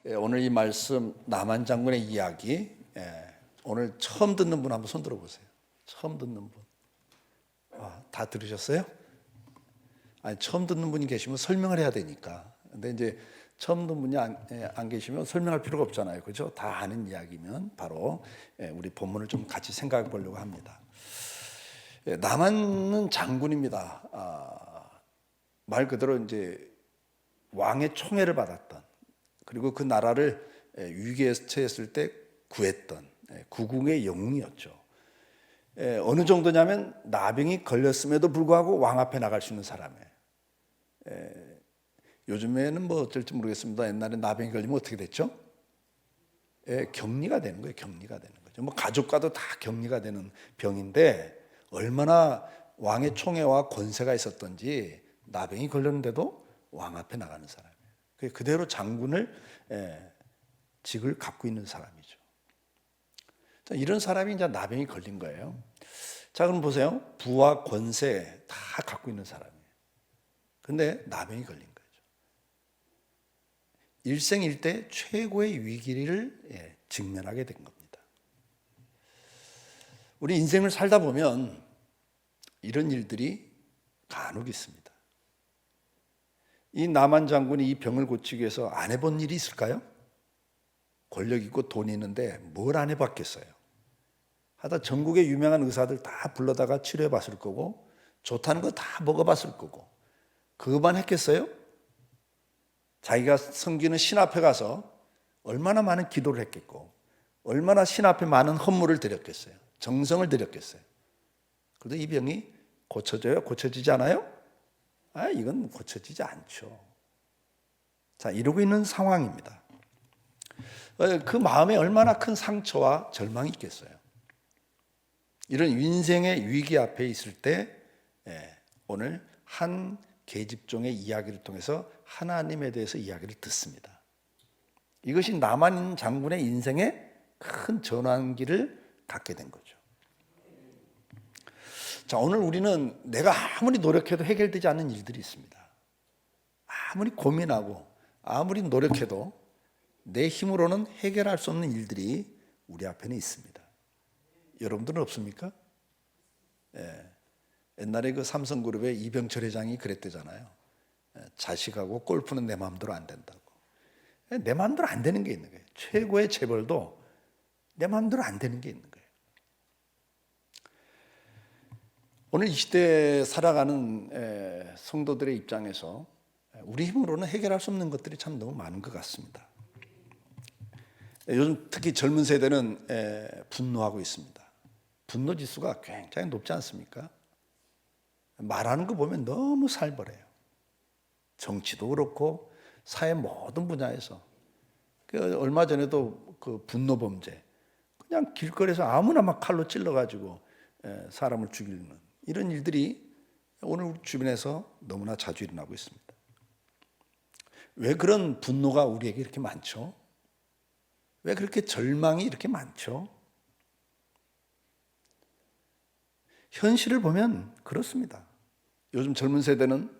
오늘 이 말씀 남한 장군의 이야기, 오늘 처음 듣는 분 한번 손 들어보세요. 처음 듣는 분. 다 들으셨어요? 아니, 처음 듣는 분이 계시면 설명을 해야 되니까. 근데 이제 처음 듣는 분이 안 계시면 설명할 필요가 없잖아요. 그렇죠? 다 아는 이야기면 바로 우리 본문을 좀 같이 생각해 보려고 합니다. 남한은 장군입니다. 말 그대로 이제 왕의 총애를 받았던, 그리고 그 나라를 위기에 처했을 때 구했던 국궁의 영웅이었죠. 어느 정도냐면 나병이 걸렸음에도 불구하고 왕 앞에 나갈 수 있는 사람이에요. 요즘에는 뭐 어쩔지 모르겠습니다. 옛날에 나병이 걸리면 어떻게 됐죠? 격리가 되는 거예요. 격리가 되는 거죠. 뭐 가족과도 다 격리가 되는 병인데 얼마나 왕의 총애와 권세가 있었던지 나병이 걸렸는데도 왕 앞에 나가는 사람이에요. 그대로 장군을 직을 갖고 있는 사람이죠. 자, 이런 사람이 이제 나병이 걸린 거예요. 자, 그럼 보세요. 부와 권세 다 갖고 있는 사람이에요. 근데 나병이 걸린 거죠. 일생일대 최고의 위기를 직면하게 된 겁니다. 우리 인생을 살다 보면 이런 일들이 간혹 있습니다. 이 남한 장군이 이 병을 고치기 위해서 안 해본 일이 있을까요? 권력 있고 돈 있는데 뭘 안 해봤겠어요? 하다 전국의 유명한 의사들 다 불러다가 치료해 봤을 거고 좋다는 거 다 먹어봤을 거고 그것만 했겠어요? 자기가 섬기는 신 앞에 가서 얼마나 많은 기도를 했겠고 얼마나 신 앞에 많은 헌물을 드렸겠어요? 정성을 드렸겠어요? 그래도 이 병이 고쳐져요? 고쳐지지 않아요? 이건 고쳐지지 않죠. 자, 이러고 있는 상황입니다. 그 마음에 얼마나 큰 상처와 절망이 있겠어요. 이런 인생의 위기 앞에 있을 때 오늘 한 계집종의 이야기를 통해서 하나님에 대해서 이야기를 듣습니다. 이것이 남한 장군의 인생의 큰 전환기를 갖게 된 거죠. 자, 오늘 우리는 내가 아무리 노력해도 해결되지 않는 일들이 있습니다. 아무리 고민하고 아무리 노력해도 내 힘으로는 해결할 수 없는 일들이 우리 앞에는 있습니다. 여러분들은 없습니까? 옛날에 그 삼성그룹의 이병철 회장이 그랬대잖아요. 자식하고 골프는 내 마음대로 안 된다고. 내 마음대로 안 되는 게 있는 거예요. 최고의 재벌도 내 마음대로 안 되는 게 있는 거예요. 오늘 이 시대에 살아가는 성도들의 입장에서 우리 힘으로는 해결할 수 없는 것들이 참 너무 많은 것 같습니다. 요즘 특히 젊은 세대는 분노하고 있습니다. 분노 지수가 굉장히 높지 않습니까? 말하는 거 보면 너무 살벌해요. 정치도 그렇고 사회 모든 분야에서. 얼마 전에도 그 분노 범죄, 그냥 길거리에서 아무나 막 칼로 찔러가지고 사람을 죽이는 이런 일들이 오늘 우리 주변에서 너무나 자주 일어나고 있습니다. 왜 그런 분노가 우리에게 이렇게 많죠? 왜 그렇게 절망이 이렇게 많죠? 현실을 보면 그렇습니다. 요즘 젊은 세대는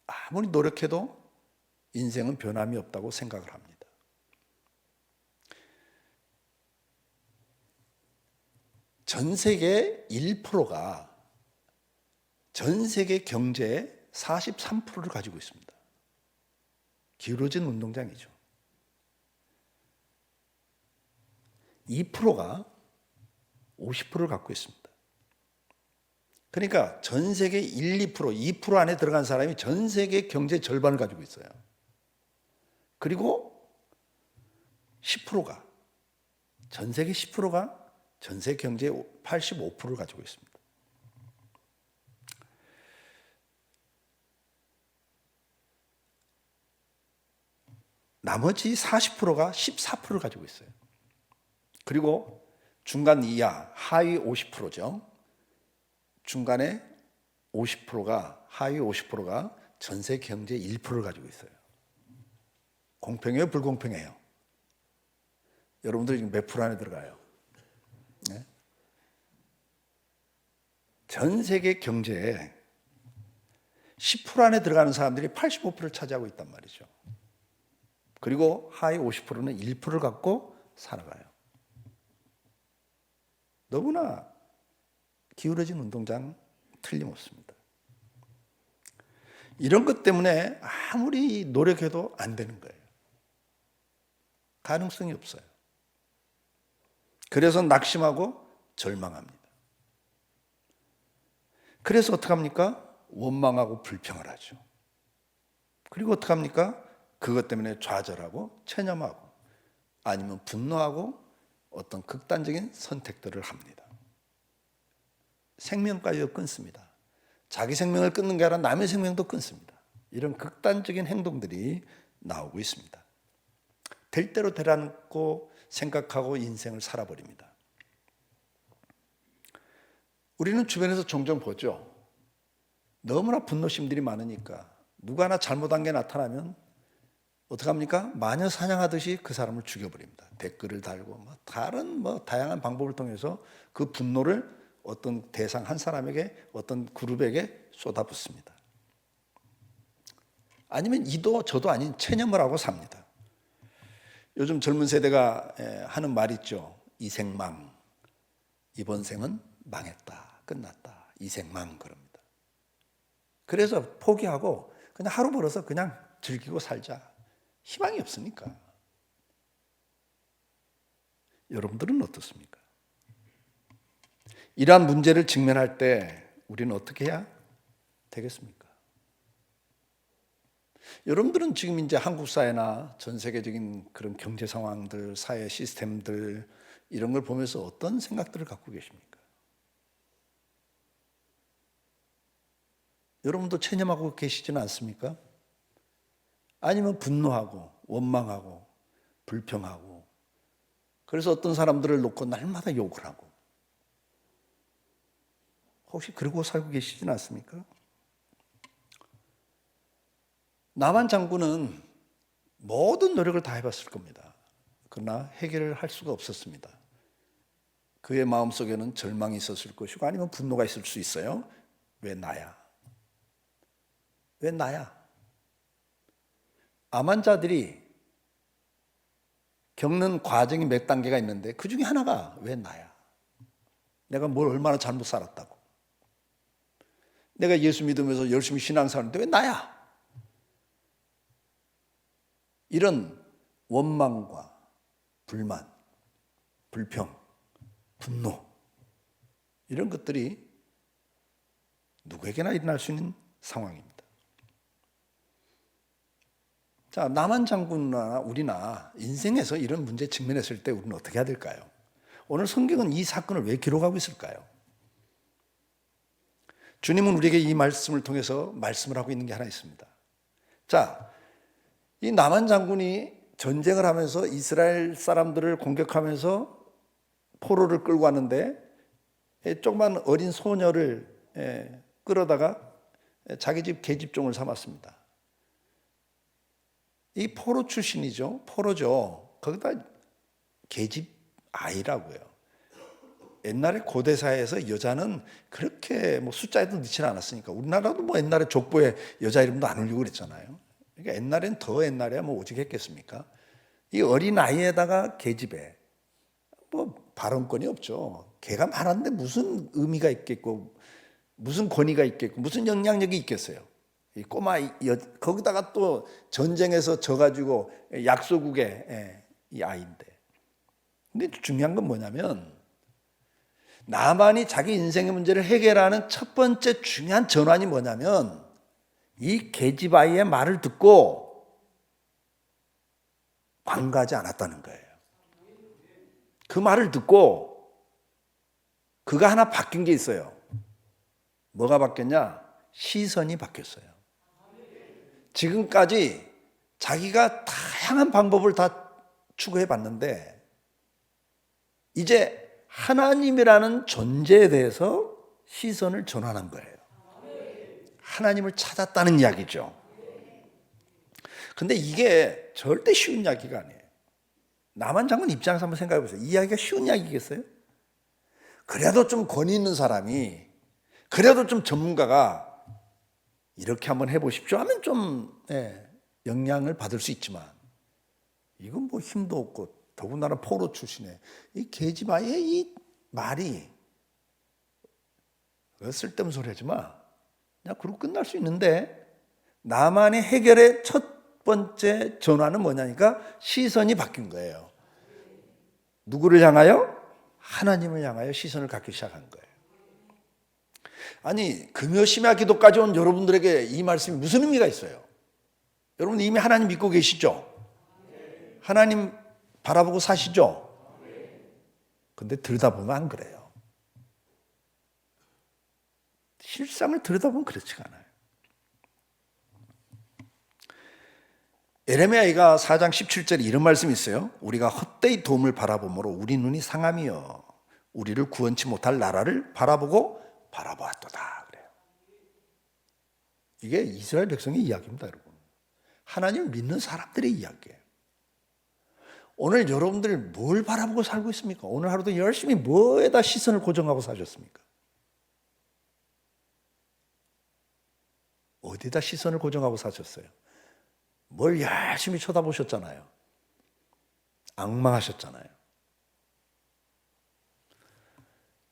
아무리 노력해도 인생은 변함이 없다고 생각을 합니다. 전 세계 1%가 전 세계 경제의 43%를 가지고 있습니다. 기울어진 운동장이죠. 2%가 50%를 갖고 있습니다. 그러니까 전 세계 1, 2% 안에 들어간 사람이 전 세계 경제 절반을 가지고 있어요. 그리고 10%가 전 세계 10%가 전 세계 경제의 85%를 가지고 있습니다. 나머지 40%가 14%를 가지고 있어요. 그리고 중간 이하, 하위 50%죠. 중간에 50%가, 하위 50%가 전세 경제의 1%를 가지고 있어요. 공평해요? 불공평해요? 여러분들 지금 몇 프로 안에 들어가요? 네? 전 세계 경제에 10% 안에 들어가는 사람들이 85%를 차지하고 있단 말이죠. 그리고 하위 50%는 1%를 갖고 살아가요. 너무나 기울어진 운동장 틀림없습니다. 이런 것 때문에 아무리 노력해도 안 되는 거예요. 가능성이 없어요. 그래서 낙심하고 절망합니다. 그래서 어떡합니까? 원망하고 불평을 하죠. 그리고 어떡합니까? 그것 때문에 좌절하고 체념하고 아니면 분노하고 어떤 극단적인 선택들을 합니다. 생명까지도 끊습니다. 자기 생명을 끊는 게 아니라 남의 생명도 끊습니다. 이런 극단적인 행동들이 나오고 있습니다. 될 대로 되라고 생각하고 인생을 살아버립니다. 우리는 주변에서 종종 보죠. 너무나 분노심들이 많으니까 누가 하나 잘못한 게 나타나면 어떡합니까? 마녀 사냥하듯이 그 사람을 죽여버립니다. 댓글을 달고 다른 다양한 방법을 통해서 그 분노를 어떤 대상 한 사람에게 어떤 그룹에게 쏟아붓습니다. 아니면 이도 저도 아닌 체념을 하고 삽니다. 요즘 젊은 세대가 하는 말 있죠. 이생망. 이번 생은 망했다. 끝났다. 이생망 그럽니다. 그래서 포기하고 그냥 하루 벌어서 그냥 즐기고 살자. 희망이 없으니까. 여러분들은 어떻습니까? 이러한 문제를 직면할 때 우리는 어떻게 해야 되겠습니까? 여러분들은 지금 이제 한국 사회나 전 세계적인 그런 경제 상황들, 사회 시스템들 이런 걸 보면서 어떤 생각들을 갖고 계십니까? 여러분도 체념하고 계시지는 않습니까? 아니면 분노하고 원망하고 불평하고 그래서 어떤 사람들을 놓고 날마다 욕을 하고 혹시 그러고 살고 계시지는 않습니까? 나만 장군은 모든 노력을 다 해봤을 겁니다. 그러나 해결을 할 수가 없었습니다. 그의 마음속에는 절망이 있었을 것이고 아니면 분노가 있을 수 있어요. 왜 나야? 왜 나야? 암 환자들이 겪는 과정이 몇 단계가 있는데 그 중에 하나가 왜 나야? 내가 뭘 얼마나 잘못 살았다고? 내가 예수 믿으면서 열심히 신앙생활하는데 왜 나야? 이런 원망과 불만, 불평, 분노 이런 것들이 누구에게나 일어날 수 있는 상황입니다. 자, 남한 장군이나 우리나 인생에서 이런 문제에 직면했을 때 우리는 어떻게 해야 될까요? 오늘 성경은 이 사건을 왜 기록하고 있을까요? 주님은 우리에게 이 말씀을 통해서 말씀을 하고 있는 게 하나 있습니다. 자, 이 남한 장군이 전쟁을 하면서 이스라엘 사람들을 공격하면서 포로를 끌고 왔는데 조그만 어린 소녀를 끌어다가 자기 집 계집종을 삼았습니다. 이 포로 출신이죠. 포로죠. 거기다 계집 아이라고요. 옛날에 고대 사회에서 여자는 그렇게 숫자에도 넣지는 않았으니까 우리나라도 옛날에 족보에 여자 이름도 안 올리고 그랬잖아요. 그러니까 옛날엔 더 옛날에야 오직 했겠습니까? 이 어린 아이에다가 계집애 발언권이 없죠. 걔가 말하는데 무슨 의미가 있겠고 무슨 권위가 있겠고 무슨 영향력이 있겠어요. 이 꼬마 거기다가 또 전쟁에서 져가지고 약소국의 이 아이인데. 근데 중요한 건 뭐냐면 나만이 자기 인생의 문제를 해결하는 첫 번째 중요한 전환이 뭐냐면 이 계집 아이의 말을 듣고 관가하지 않았다는 거예요. 그 말을 듣고 그가 하나 바뀐 게 있어요. 뭐가 바뀌었냐? 시선이 바뀌었어요. 지금까지 자기가 다양한 방법을 다 추구해 봤는데 이제 하나님이라는 존재에 대해서 시선을 전환한 거예요. 하나님을 찾았다는 이야기죠. 근데 이게 절대 쉬운 이야기가 아니에요. 남한 장군 입장에서 한번 생각해 보세요. 이 이야기가 쉬운 이야기겠어요? 그래도 좀 권위 있는 사람이, 그래도 좀 전문가가 이렇게 한번 해보십시오 하면 좀 영향을 받을 수 있지만 이건 뭐 힘도 없고 더군다나 포로 출신에 이 계집아이의 이 말이 쓸데없는 소리 하지 마. 그냥 그러고 끝날 수 있는데 나만의 해결의 첫 번째 전환은 뭐냐니까 시선이 바뀐 거예요. 누구를 향하여? 하나님을 향하여 시선을 갖기 시작한 거예요. 아니 금요 심야 기도까지 온 여러분들에게 이 말씀이 무슨 의미가 있어요? 여러분 이미 하나님 믿고 계시죠? 하나님 바라보고 사시죠? 근데 들여다보면 안 그래요. 실상을 들여다보면 그렇지가 않아요. 에레미야가 4장 17절에 이런 말씀이 있어요. 우리가 헛되이 도움을 바라보므로 우리 눈이 상함이여 우리를 구원치 못할 나라를 바라보았도다 그래요. 이게 이스라엘 백성의 이야기입니다, 여러분. 하나님을 믿는 사람들의 이야기예요. 오늘 여러분들 뭘 바라보고 살고 있습니까? 오늘 하루도 열심히 뭐에다 시선을 고정하고 사셨습니까? 어디다 시선을 고정하고 사셨어요? 뭘 열심히 쳐다보셨잖아요. 앙망하셨잖아요.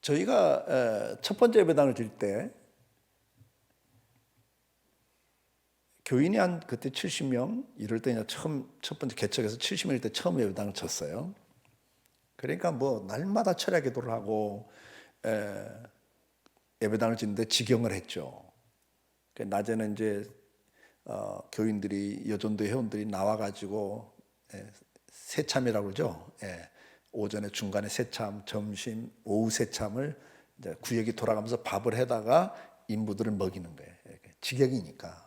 저희가 첫 번째 예배당을 드릴 때 교인이 한 그때 70명 이럴 때 첫 번째 개척해서 70명일 때 처음 예배당을 쳤어요. 그러니까 뭐 날마다 철야 기도를 하고 예배당을 짓는데 지경을 했죠. 낮에는 이제 교인들이 여전도 회원들이 나와가지고 새참이라고 그러죠. 오전에 중간에 새참, 점심, 오후 새참을 이제 구역이 돌아가면서 밥을 해다가 인부들을 먹이는 거예요. 지경이니까.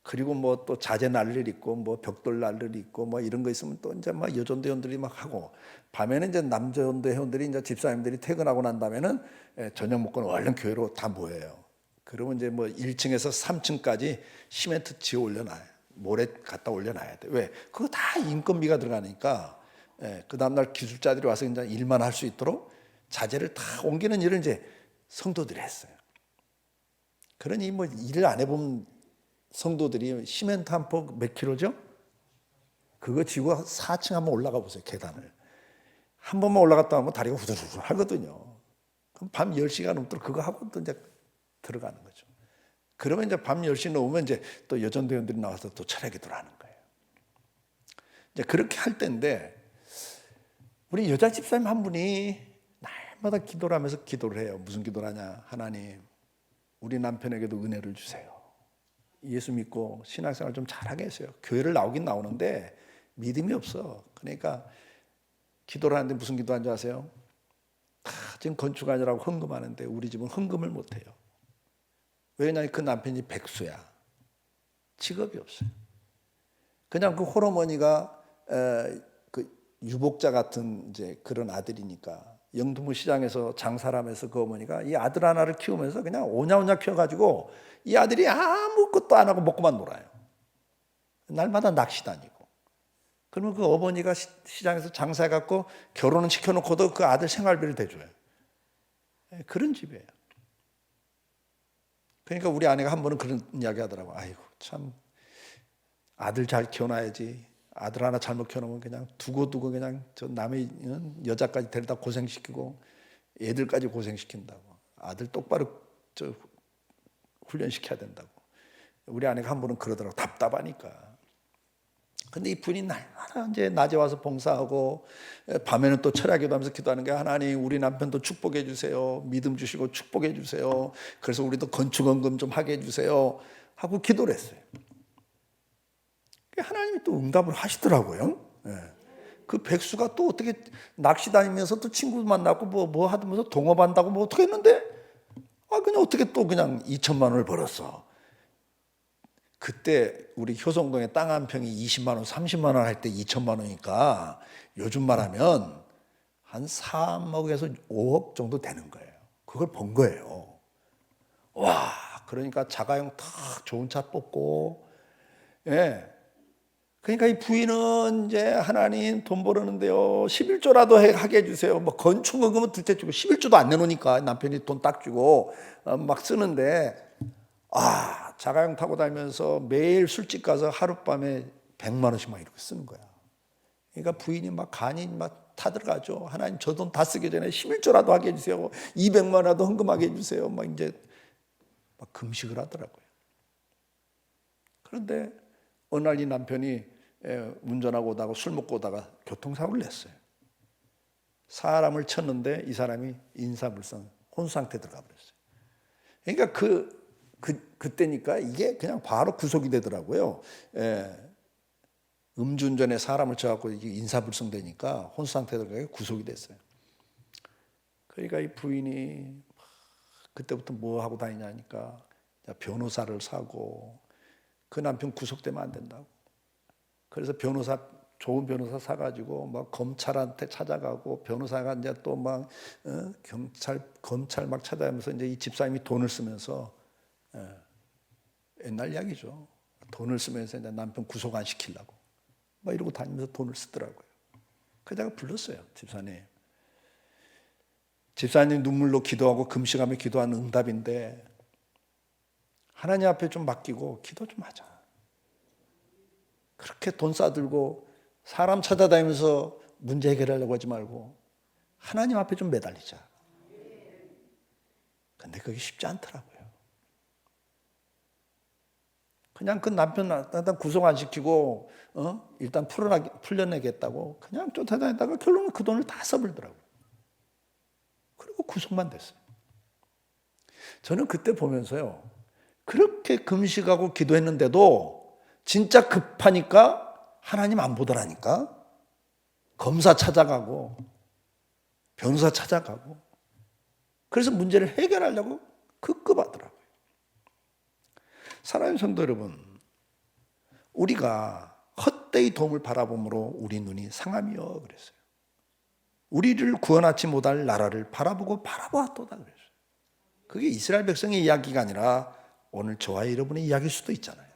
그리고 뭐 또 자제 날 일 있고 뭐 벽돌 날 일 있고 뭐 이런 거 있으면 또 이제 막 여전도 회원들이 막 하고 밤에는 이제 남전도 회원들이 이제 집사님들이 퇴근하고 난 다음에는 저녁 먹고는 얼른 교회로 다 모여요. 그러면 이제 뭐 1층에서 3층까지 시멘트 지어 올려놔요. 모래 갖다 올려놔야 돼. 왜? 그거 다 인건비가 들어가니까 그 다음날 기술자들이 와서 이제 일만 할 수 있도록 자재를 다 옮기는 일을 이제 성도들이 했어요. 그러니 뭐 일을 안 해본 성도들이 시멘트 한 폭 몇 킬로죠? 그거 지고 4층 한번 올라가 보세요. 계단을. 한 번만 올라갔다 하면 다리가 후들후들 하거든요. 그럼 밤 10시가 넘도록 그거 하고 또 이제 들어가는 거죠. 그러면 이제 밤 10시 넘으면 이제 또 여전도원들이 나와서 또 철야 기도를 하는 거예요. 이제 그렇게 할 때인데 우리 여자 집사님 한 분이 날마다 기도를 하면서 기도를 해요. 무슨 기도를 하냐? 하나님, 우리 남편에게도 은혜를 주세요. 예수 믿고 신앙생활 좀 잘하게 했어요. 교회를 나오긴 나오는데 믿음이 없어. 그러니까 기도를 하는데 무슨 기도하는지 아세요? 지금 건축하느라고 헌금하는데 우리 집은 헌금을 못해요. 왜냐하면 그 남편이 백수야. 직업이 없어요. 그냥 그 홀어머니가 그 유복자 같은 이제 그런 아들이니까 영등포 시장에서 장사를 하면서 그 어머니가 이 아들 하나를 키우면서 그냥 오냐오냐 키워가지고 이 아들이 아무것도 안 하고 먹고만 놀아요. 날마다 낚시 다니고. 그러면 그 어머니가 시장에서 장사해갖고 결혼은 시켜놓고도 그 아들 생활비를 대줘요. 그런 집이에요. 그러니까 우리 아내가 한 번은 그런 이야기 하더라고. 아이고 참 아들 잘 키워놔야지. 아들 하나 잘못 키워놓으면 그냥 두고 그냥 저 남의 여자까지 데려다 고생시키고 애들까지 고생시킨다고. 아들 똑바로 저 훈련시켜야 된다고. 우리 아내가 한 번은 그러더라고. 답답하니까. 근데 이 분이 날마다 이제 낮에 와서 봉사하고 밤에는 또 철야기도 하면서 기도하는 게 하나님 우리 남편도 축복해 주세요. 믿음 주시고 축복해 주세요. 그래서 우리도 건축원금 좀 하게 해 주세요. 하고 기도를 했어요. 하나님이 또 응답을 하시더라고요. 그 백수가 또 어떻게 낚시 다니면서 또 친구 만나고 뭐 하면서 동업한다고 뭐 어떻게 했는데 그냥 어떻게 또 그냥 2천만 원을 벌었어. 그때 우리 효성동에 땅 한 평이 20만 원, 30만 원 할 때 2천만 원이니까 요즘 말하면 한 3억에서 5억 정도 되는 거예요. 그걸 번 거예요. 와, 그러니까 자가용 탁 좋은 차 뽑고, 그러니까 이 부인은 이제 하나님 돈 벌었는데요 11조라도 하게 해주세요. 뭐 건축원금은 둘째 주고 11조도 안 내놓으니까 남편이 돈 딱 주고 막 쓰는데 자가용 타고 다니면서 매일 술집 가서 하룻밤에 100만 원씩만 이렇게 쓰는 거야. 그러니까 부인이 막 간이 막 타들어가죠. 하나님 저 돈 다 쓰기 전에 11조라도 하게 해주세요. 200만 원이라도 헌금하게 해주세요. 막 이제 막 금식을 하더라고요. 그런데 어느 날 이 남편이 운전하고 오다가 술 먹고 오다가 교통사고를 냈어요. 사람을 쳤는데 이 사람이 인사불성 혼수 상태에 들어가 버렸어요. 그러니까 그때니까 이게 그냥 바로 구속이 되더라고요. 음주운전에 사람을 쳐갖고 인사불성 되니까 혼수 상태에 들어가 구속이 됐어요. 그러니까 이 부인이 그때부터 뭐 하고 다니냐니까 변호사를 사고, 그 남편 구속되면 안 된다고. 그래서 좋은 변호사 사가지고 막 검찰한테 찾아가고, 변호사가 이제 또 막 검찰 막 찾아가면서 이제 이 집사님이 돈을 쓰면서, 옛날 이야기죠. 돈을 쓰면서 이제 남편 구속 안 시키려고 막 이러고 다니면서 돈을 쓰더라고요. 그래서 내가 불렀어요. 집사님 눈물로 기도하고 금식하며 기도하는 응답인데 하나님 앞에 좀 맡기고 기도 좀 하자. 그렇게 돈 싸들고 사람 찾아다니면서 문제 해결하려고 하지 말고 하나님 앞에 좀 매달리자. 근데 그게 쉽지 않더라고요. 그냥 그 남편 일단 구속 안 시키고 일단 풀려내겠다고 그냥 쫓아다니다가 결국은 그 돈을 다 써버리더라고요. 그리고 구속만 됐어요. 저는 그때 보면서요, 그렇게 금식하고 기도했는데도 진짜 급하니까 하나님 안 보더라니까. 검사 찾아가고 변호사 찾아가고 그래서 문제를 해결하려고 급급하더라고요. 사랑하는 성도 여러분, 우리가 헛되이 도움을 바라봄으로 우리 눈이 상함이여 그랬어요. 우리를 구원하지 못할 나라를 바라보았도다 그랬어요. 그게 이스라엘 백성의 이야기가 아니라 오늘 저와 여러분의 이야기일 수도 있잖아요.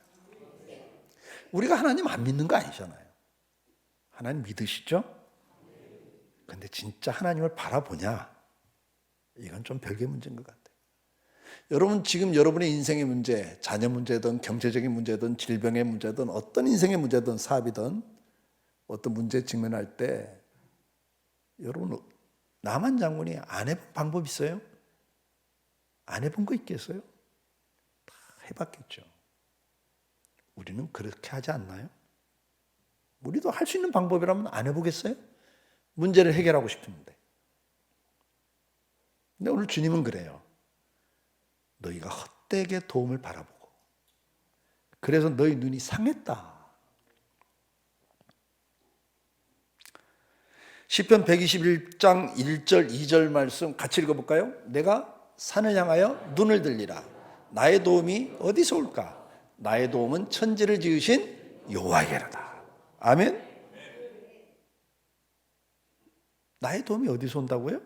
우리가 하나님 안 믿는 거 아니잖아요. 하나님 믿으시죠? 근데 진짜 하나님을 바라보냐? 이건 좀 별개 문제인 것 같아요. 여러분 지금 여러분의 인생의 문제, 자녀 문제든 경제적인 문제든 질병의 문제든 어떤 인생의 문제든 사업이든 어떤 문제에 직면할 때 여러분 남한 장군이 안 해본 방법 있어요? 안 해본 거 있겠어요? 다 해봤겠죠. 우리는 그렇게 하지 않나요? 우리도 할 수 있는 방법이라면 안 해보겠어요? 문제를 해결하고 싶은데. 근데 오늘 주님은 그래요. 너희가 헛되게 도움을 바라보고 그래서 너희 눈이 상했다. 시편 121장 1절 2절 말씀 같이 읽어볼까요? 내가 산을 향하여 눈을 들리라. 나의 도움이 어디서 올까? 나의 도움은 천지를 지으신 여호와에게로다. 아멘. 나의 도움이 어디서 온다고요?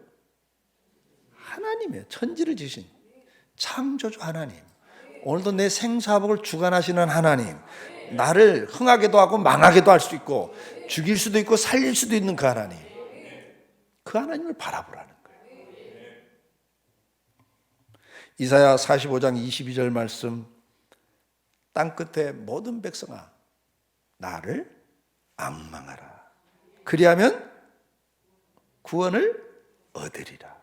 하나님이에요. 천지를 지으신 창조주 하나님. 오늘도 내 생사복을 주관하시는 하나님. 나를 흥하게도 하고 망하게도 할 수 있고 죽일 수도 있고 살릴 수도 있는 그 하나님. 그 하나님을 바라보라는 거예요. 이사야 45장 22절 말씀, 땅끝의 모든 백성아 나를 앙망하라. 그리하면 구원을 얻으리라.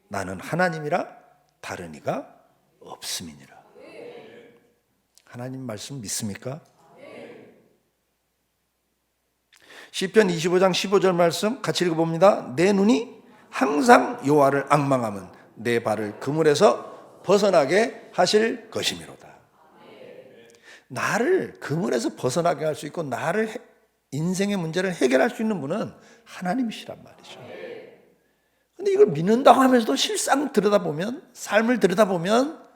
나는 하나님이라 다른 이가 없음이니라. 하나님 말씀 믿습니까? 시편 25장 15절 말씀 같이 읽어봅니다. 내 눈이 항상 여호와를 앙망하면 내 발을 그물에서 벗어나게 하실 것이미로다. 나를 그물에서 벗어나게 할 수 있고 나를 인생의 문제를 해결할 수 있는 분은 하나님이시란 말이죠. 근데 이걸 믿는다고 하면서도 실상 들여다보면, 삶을 들여다보면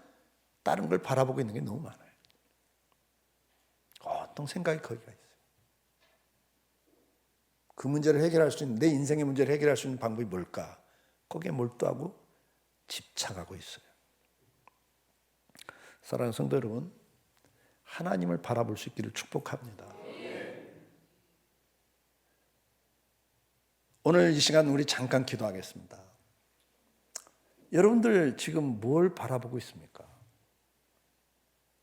다른 걸 바라보고 있는 게 너무 많아요. 어떤 생각이 거기가 있어요. 그 문제를 해결할 수 있는, 내 인생의 문제를 해결할 수 있는 방법이 뭘까? 거기에 몰두하고 집착하고 있어요. 사랑하는 성도 여러분, 하나님을 바라볼 수 있기를 축복합니다. 오늘 이 시간 우리 잠깐 기도하겠습니다. 여러분들 지금 뭘 바라보고 있습니까?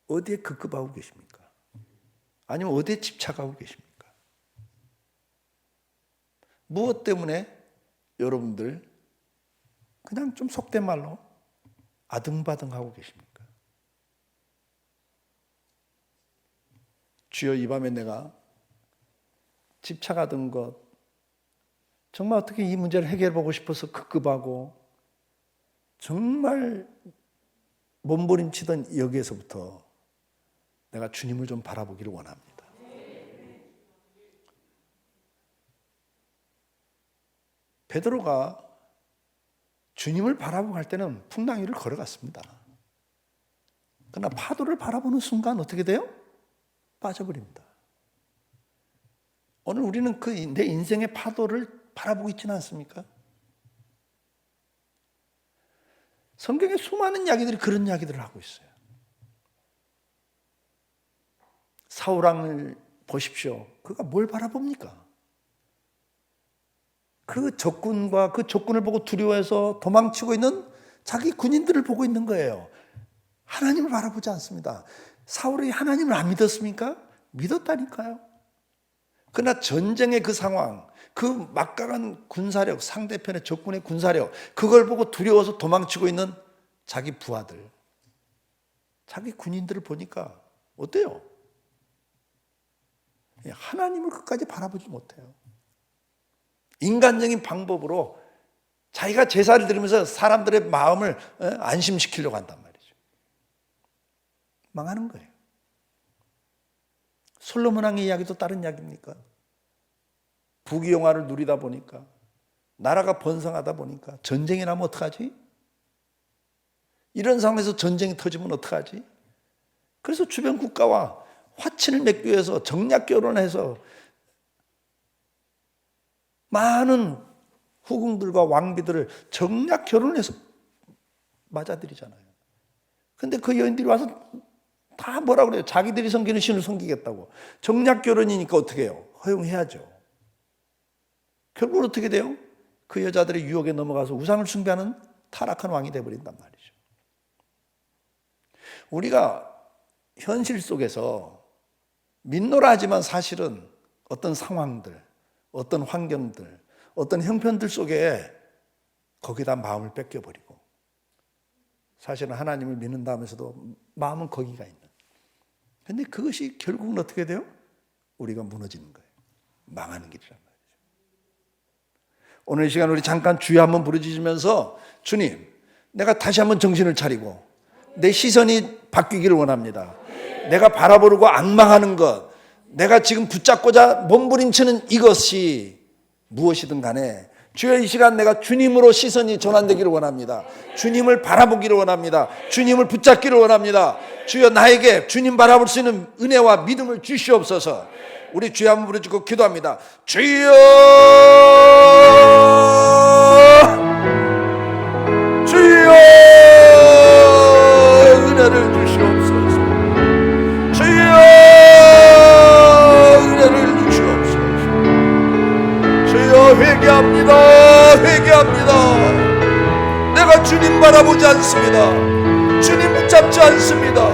어디에 급급하고 계십니까? 아니면 어디에 집착하고 계십니까? 무엇 때문에 여러분들 그냥 좀 속된 말로 아등바등하고 계십니까? 주여, 이 밤에 내가 집착하던 것, 정말 어떻게 이 문제를 해결해 보고 싶어서 급급하고 정말 몸부림치던 여기에서부터 내가 주님을 좀 바라보기를 원합니다. 베드로가 주님을 바라보고 갈 때는 풍랑 위를 걸어갔습니다. 그러나 파도를 바라보는 순간 어떻게 돼요? 빠져버립니다. 오늘 우리는 내 인생의 파도를 바라보고 있지는 않습니까? 성경에 수많은 이야기들이 그런 이야기들을 하고 있어요. 사울왕을 보십시오. 그가 뭘 바라봅니까? 그 적군과 그 적군을 보고 두려워해서 도망치고 있는 자기 군인들을 보고 있는 거예요. 하나님을 바라보지 않습니다. 사울이 하나님을 안 믿었습니까? 믿었다니까요. 그러나 전쟁의 그 상황, 그 막강한 군사력, 상대편의 적군의 군사력, 그걸 보고 두려워서 도망치고 있는 자기 부하들, 자기 군인들을 보니까 어때요? 하나님을 끝까지 바라보지 못해요. 인간적인 방법으로 자기가 제사를 드리면서 사람들의 마음을 안심시키려고 한단 말이죠. 망하는 거예요. 솔로몬 왕의 이야기도 다른 이야기입니까? 부귀영화를 누리다 보니까, 나라가 번성하다 보니까 전쟁이 나면 어떡하지? 이런 상황에서 전쟁이 터지면 어떡하지? 그래서 주변 국가와 화친을 맺기 위해서 정략 결혼해서 많은 후궁들과 왕비들을 정략 결혼해서 맞아들이잖아요. 근데 그 여인들이 와서 다 뭐라 그래요? 자기들이 섬기는 신을 섬기겠다고. 정략 결혼이니까 어떻게 해요? 허용해야죠. 결국은 어떻게 돼요? 그 여자들의 유혹에 넘어가서 우상을 숭배하는 타락한 왕이 되어버린단 말이죠. 우리가 현실 속에서 믿노라 하지만 사실은 어떤 상황들, 어떤 환경들, 어떤 형편들 속에 거기다 마음을 뺏겨버리고 사실은 하나님을 믿는다 하면서도 마음은 거기가 있는. 그런데 그것이 결국은 어떻게 돼요? 우리가 무너지는 거예요. 망하는 길이란 말이죠. 오늘 이 시간 우리 잠깐 주여 한번 부르짖으면서 주님, 내가 다시 한번 정신을 차리고 내 시선이 바뀌기를 원합니다. 내가 바라보려고 앙망하는 것, 내가 지금 붙잡고자 몸부림치는 이것이 무엇이든 간에 주여, 이 시간 내가 주님으로 시선이 전환되기를 원합니다. 주님을 바라보기를 원합니다. 주님을 붙잡기를 원합니다. 주여, 나에게 주님 바라볼 수 있는 은혜와 믿음을 주시옵소서. 우리 주여 한번 부르짖고 기도합니다. 주여, 주여, 은혜를 주시옵소서. 주여, 은혜를 주시옵소서. 주여, 회개합니다. 회개합니다. 내가 주님 바라보지 않습니다. 주님 붙잡지 않습니다.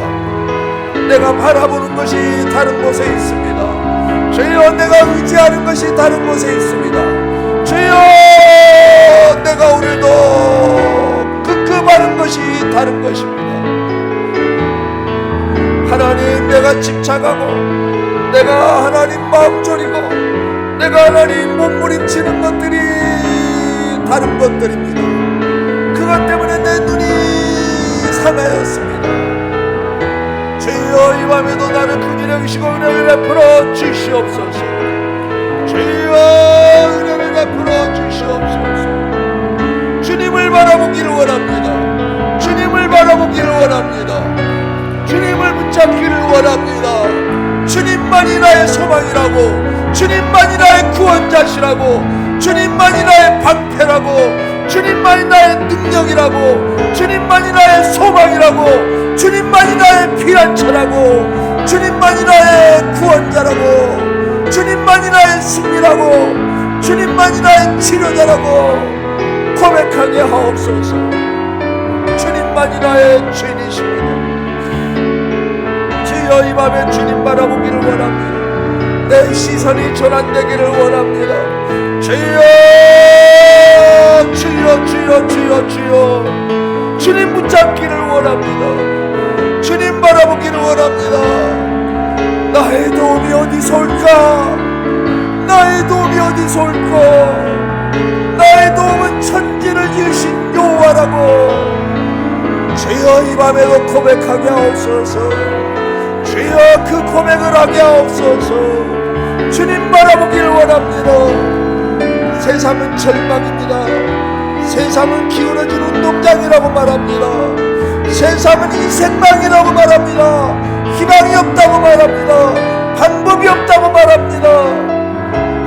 내가 바라보는 것이 다른 곳에 있습니다. 주여, 내가 의지하는 것이 다른 곳에 있습니다. 주여, 내가 오늘도 급급하는 것이 다른 것입니다. 하나님, 내가 집착하고 내가 하나님 마음 졸이고 내가 하나님 몸부림치는 것들이 다른 것들입니다. 그것 때문에 내 눈이 상하였습니다. 주여, 이 밤에도 나를 긍휼히 여기시고 은혜를 베풀어 주시옵소서. 주여, 은혜를 베풀어 주시옵소서. 주님을 바라보기를 원합니다. 주님을 바라보기를 원합니다. 주님을 붙잡기를 원합니다. 주님만이 나의 소망이라고, 주님만이 나의 구원자시라고, 주님만이 나의 방패라고, 주님만이 나의 능력이라고, 주님만이 나의 소망이라고, 주님만이 나의 피난처라고, 주님만이 나의 구원자라고, 주님만이 나의 승리라고, 주님만이 나의 치료자라고 고백하게 하옵소서. 주님만이 나의 주인이십니다. 주여, 이 밤에 주님 바라보기를 원합니다. 내 시선이 전환되기를 원합니다. 주여, 주여 주여 주여. 주님 붙잡기를 원합니다. 주님 바라보기를 원합니다. 나의 도움이 어디서 올까? 나의 도움이 어디서 올까? 나의 도움은 천지를 지으신 여호와라고. 주여 이 밤에도 고백하게 하옵소서. 주여 그 고백을 하게 하옵소서. 주님 바라보기를 원합니다. 세상은 절망입니다. 세상은 기울어진 운동장이라고 말합니다. 세상은 인생망이라고 말합니다. 희망이 없다고 말합니다. 방법이 없다고 말합니다.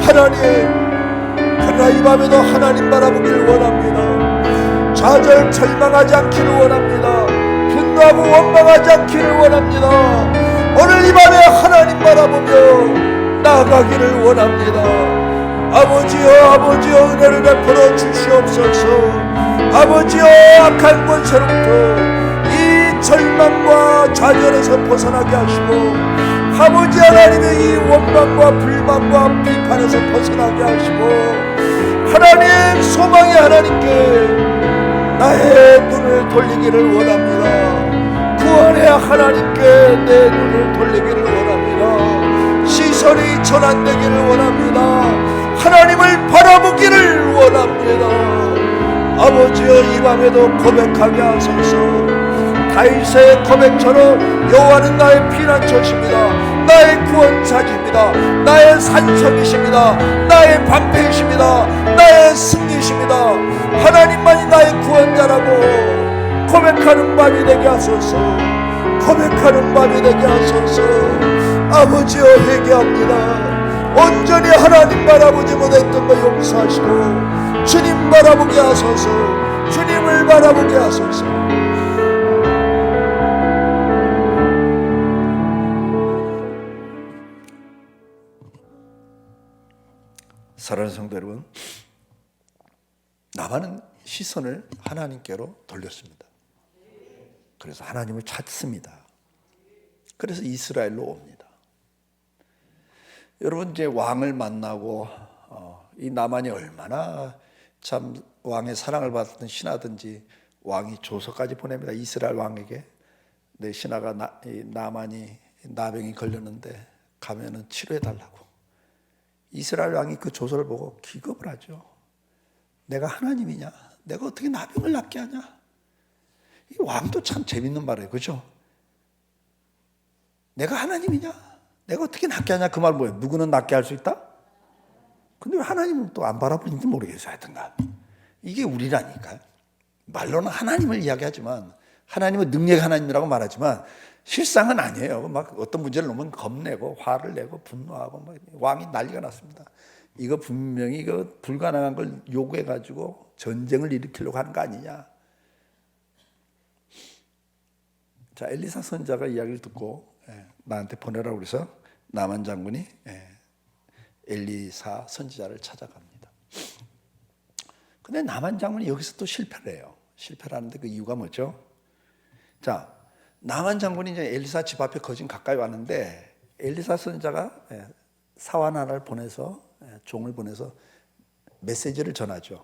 하나님, 그러나 이 밤에도 하나님 바라보기를 원합니다. 좌절 절망하지 않기를 원합니다. 분노하고 원망하지 않기를 원합니다. 오늘 이 밤에 하나님 바라보며 나아가기를 원합니다. 아버지여 아버지여 은혜를 베풀어 주시옵소서. 아버지여 악한 권세로부터 이 절망과 좌절에서 벗어나게 하시고, 아버지 하나님의 이 원망과 불만과 비판에서 벗어나게 하시고, 하나님 소망의 하나님께 나의 눈을 돌리기를 원합니다. 구원의 하나님께 내 눈을 돌리기를 원합니다. 시선이 전환되기를 원합니다. 하나님을 바라보기를 원합니다. 아버지여 이 밤에도 고백하게 하소서. 다윗의 고백처럼 여호와는 나의 피난처십니다. 나의 구원자십니다. 나의 산성이십니다. 나의 방패이십니다. 나의 승리이십니다. 하나님만이 나의 구원자라고 고백하는 밤이 되게 하소서. 고백하는 밤이 되게 하소서. 아버지여 회개합니다. 온전히 하나님 바라보지 못했던 거 용서하시고 주님 바라보게 하소서. 주님을 바라보게 하소서. 사랑하는 성도 여러분, 나만은 시선을 하나님께로 돌렸습니다. 그래서 하나님을 찾습니다. 그래서 이스라엘로 옵니다. 여러분, 이제 왕을 만나고 이 나만이 얼마나 참 왕의 사랑을 받았던 신하든지 왕이 조서까지 보냅니다. 이스라엘 왕에게 내 신하가 나만이 나병이 걸렸는데 가면은 치료해달라고. 이스라엘 왕이 그 조서를 보고 기겁을 하죠. 내가 하나님이냐? 내가 어떻게 나병을 낫게 하냐? 이 왕도 참 재밌는 말이에요. 그렇죠? 내가 하나님이냐? 내가 어떻게 낫게 하냐? 그 말 뭐예요? 누구는 낫게 할 수 있다? 근데 왜 하나님은 또 안 바라보는지 모르겠어요. 하여튼간 이게 우리라니까요. 말로는 하나님을 이야기하지만, 하나님은 능력의 하나님이라고 말하지만 실상은 아니에요. 막 어떤 문제를 놓으면 겁내고 화를 내고 분노하고 막 왕이 난리가 났습니다. 이거 분명히 이거 불가능한 걸 요구해가지고 전쟁을 일으키려고 하는 거 아니냐. 자, 엘리사 선지자가 이야기를 듣고 나한테 보내라고 그래서 나만 장군이 엘리사 선지자를 찾아갑니다. 근데 나만 장군이 여기서 또 실패를 해요. 실패를 하는데 그 이유가 뭐죠? 자, 나만 장군이 이제 엘리사 집 앞에 거진 가까이 왔는데 엘리사 선지자가 사환 하나를 보내서 종을 보내서 메시지를 전하죠.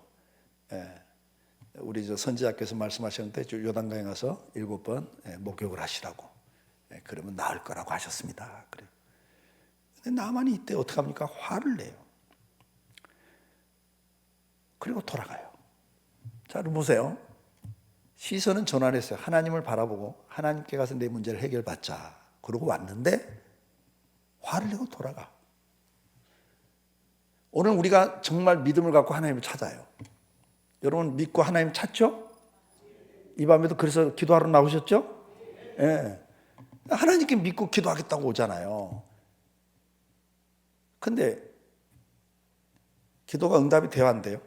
우리 저 선지자께서 말씀하셨는데 요단강에 가서 7번 목욕을 하시라고. 그러면 나을 거라고 하셨습니다. 그래. 근데 나만이 이때 어떻게 합니까? 화를 내요. 그리고 돌아가요. 자, 여러분 보세요. 시선은 전환했어요. 하나님을 바라보고 하나님께 가서 내 문제를 해결받자. 그러고 왔는데 화를 내고 돌아가. 오늘 우리가 정말 믿음을 갖고 하나님을 찾아요. 여러분 믿고 하나님 찾죠? 이 밤에도 그래서 기도하러 나오셨죠? 예. 하나님께 믿고 기도하겠다고 오잖아요. 근데 기도가 응답이 돼야 안 돼요?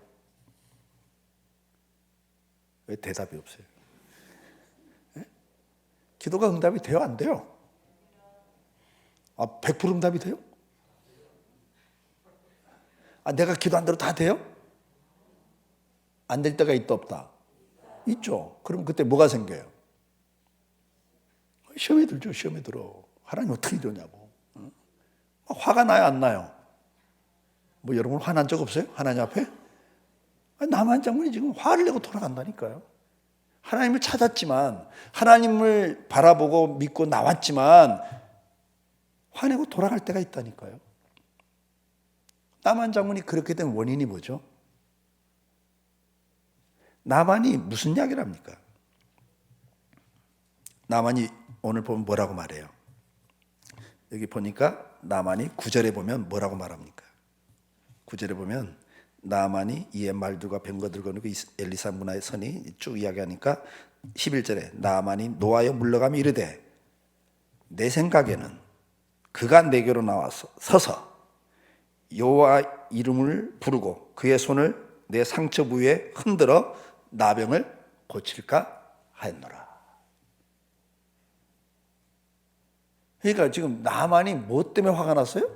왜 대답이 없어요? 예? 기도가 응답이 돼야 안 돼요? 100% 응답이 돼요? 내가 기도한 대로 다 돼요? 안 될 때가 있다 없다? 있죠. 그럼 그때 뭐가 생겨요? 시험에 들죠. 시험에 들어. 하나님 어떻게 이러냐고. 화가 나요 안 나요? 뭐 여러분 화난 적 없어요? 하나님 앞에? 나만 장군이 지금 화를 내고 돌아간다니까요. 하나님을 찾았지만, 하나님을 바라보고 믿고 나왔지만 화내고 돌아갈 때가 있다니까요. 나만 장군이 그렇게 된 원인이 뭐죠? 나만이 무슨 약이랍니까? 나만이 오늘 보면 뭐라고 말해요? 여기 보니까 나만이 9절에 보면 뭐라고 말합니까? 9절에 보면 나만이 이에 말들과 병거들 거느고 엘리사 문화의 선이 쭉 이야기하니까 11절에 나만이 노하여 물러가며 이르되 내 생각에는 그가 내게로 나와서 서서 여호와 이름을 부르고 그의 손을 내 상처 부위에 흔들어 나병을 고칠까 하였노라. 그러니까 지금 나만이 뭐 때문에 화가 났어요?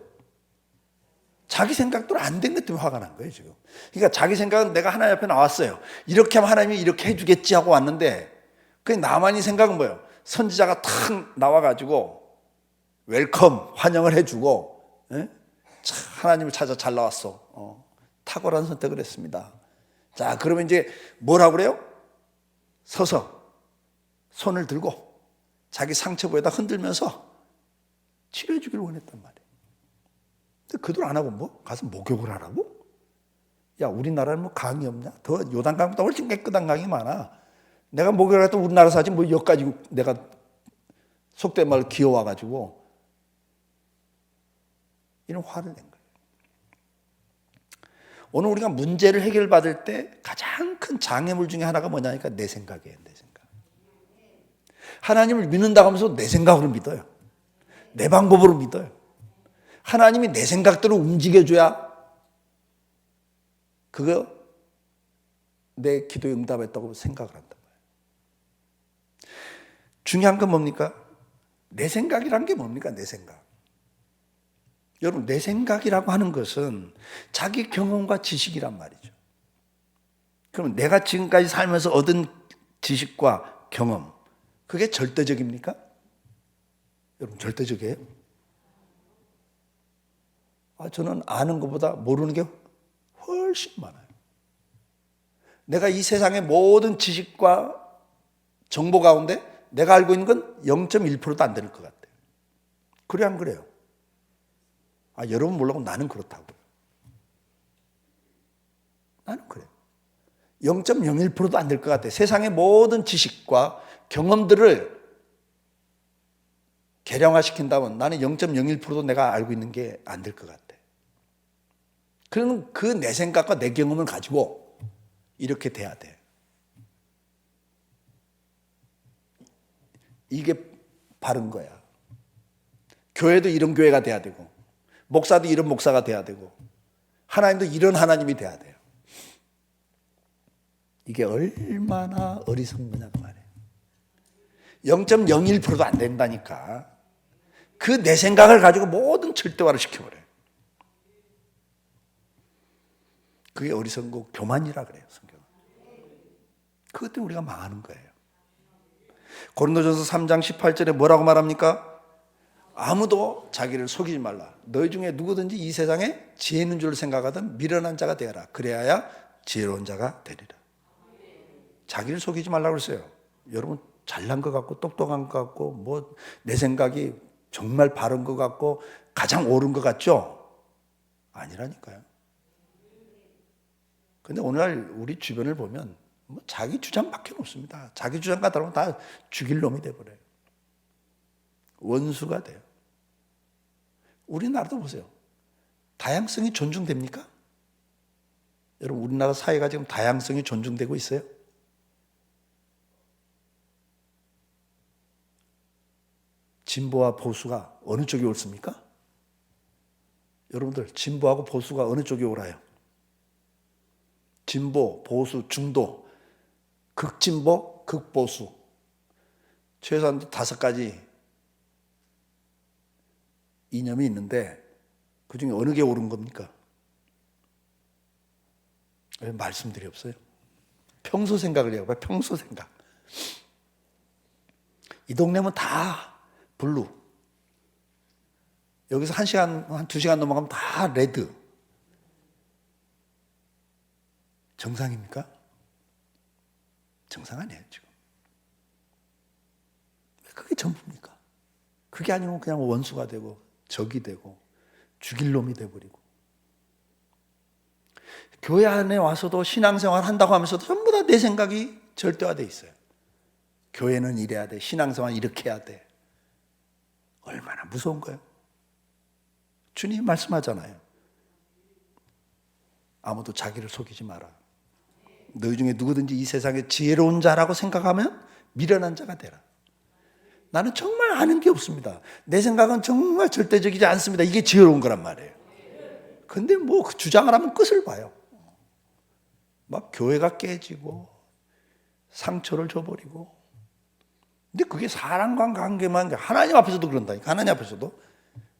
자기 생각대로 안 된 것 때문에 화가 난 거예요 지금. 그러니까 자기 생각은 내가 하나님 앞에 나왔어요. 이렇게 하면 하나님이 이렇게 해주겠지 하고 왔는데 그 나만이 생각은 뭐예요? 선지자가 탁 나와가지고 웰컴 환영을 해주고 하나님을 찾아 잘 나왔어. 탁월한 선택을 했습니다. 자 그러면 이제 뭐라고 그래요? 서서 손을 들고 자기 상처부에다 흔들면서 치료해 주기를 원했단 말이에요. 근데 그 돈 안 하고 뭐? 가서 목욕을 하라고? 야 우리나라는 뭐 강이 없냐? 더 요단강보다 훨씬 깨끗한 강이 많아. 내가 목욕을 했던 우리나라 사진 뭐 여기까지 내가 속된 말로 기어와가지고 이런 화를 낸 거예요. 오늘 우리가 문제를 해결받을 때 가장 큰 장애물 중에 하나가 뭐냐니까 내 생각이에요. 내 생각. 하나님을 믿는다고 하면서 내 생각으로 믿어요. 내 방법으로 믿어요. 하나님이 내 생각대로 움직여줘야 그거 내 기도에 응답했다고 생각을 한단 말이에요. 중요한 건 뭡니까? 내 생각이란 게 뭡니까? 내 생각. 여러분 내 생각이라고 하는 것은 자기 경험과 지식이란 말이죠. 그럼 내가 지금까지 살면서 얻은 지식과 경험 그게 절대적입니까? 여러분 절대적이에요? 저는 아는 것보다 모르는 게 훨씬 많아요. 내가 이 세상의 모든 지식과 정보 가운데 내가 알고 있는 건 0.1%도 안 되는 것 같아요. 그래 안 그래요? 여러분 몰라고 나는 그렇다고요. 나는 그래요. 0.01%도 안 될 것 같아요. 세상의 모든 지식과 경험들을 계량화시킨다면 나는 0.01%도 내가 알고 있는 게 안 될 것 같아요. 그러면 그 내 생각과 내 경험을 가지고 이렇게 돼야 돼요. 이게 바른 거야. 교회도 이런 교회가 돼야 되고 목사도 이런 목사가 돼야 되고 하나님도 이런 하나님이 돼야 돼요. 이게 얼마나 어리석은 거냐고 말이에요. 0.01%도 안 된다니까. 그 내 생각을 가지고 모든 절대화를 시켜버려요. 그게 어리석은 거 교만이라 그래요. 성경은. 그것 때문에 우리가 망하는 거예요. 고린도전서 3장 18절에 뭐라고 말합니까? 아무도 자기를 속이지 말라. 너희 중에 누구든지 이 세상에 지혜 있는 줄 생각하던 미련한 자가 되어라. 그래야 지혜로운 자가 되리라. 자기를 속이지 말라고 그랬어요. 여러분 잘난 것 같고 똑똑한 것 같고 뭐 내 생각이 정말 바른 것 같고 가장 옳은 것 같죠? 아니라니까요. 근데 오늘날 우리 주변을 보면 뭐 자기 주장밖에 없습니다. 자기 주장 갖다 보면 다 죽일 놈이 돼버려요. 원수가 돼요. 우리나라도 보세요. 다양성이 존중됩니까? 여러분 우리나라 사회가 지금 다양성이 존중되고 있어요? 진보와 보수가 어느 쪽이 옳습니까? 여러분들 진보하고 보수가 어느 쪽이 옳아요? 진보, 보수, 중도, 극진보, 극보수 최소한 5가지 이념이 있는데 그중에 어느 게 옳은 겁니까? 왜 말씀들이 없어요? 평소 생각을 해봐요. 평소 생각. 이 동네면 다 블루. 여기서 1시간, 한 2시간 넘어가면 다 레드. 정상입니까? 정상 아니에요 지금. 그게 전부입니까? 그게 아니면 그냥 원수가 되고 적이 되고 죽일 놈이 돼버리고, 교회 안에 와서도 신앙생활 한다고 하면서도 전부 다 내 생각이 절대화돼 있어요. 교회는 이래야 돼, 신앙생활 이렇게 해야 돼. 얼마나 무서운 거예요. 주님이 말씀하잖아요. 아무도 자기를 속이지 마라. 너희 중에 누구든지 이 세상에 지혜로운 자라고 생각하면 미련한 자가 되라. 나는 정말 아는 게 없습니다. 내 생각은 정말 절대적이지 않습니다. 이게 지혜로운 거란 말이에요. 근데 뭐 그 주장을 하면 끝을 봐요. 막 교회가 깨지고 상처를 줘버리고. 근데 그게 사람과 관계만, 하나님 앞에서도 그런다니까. 하나님 앞에서도.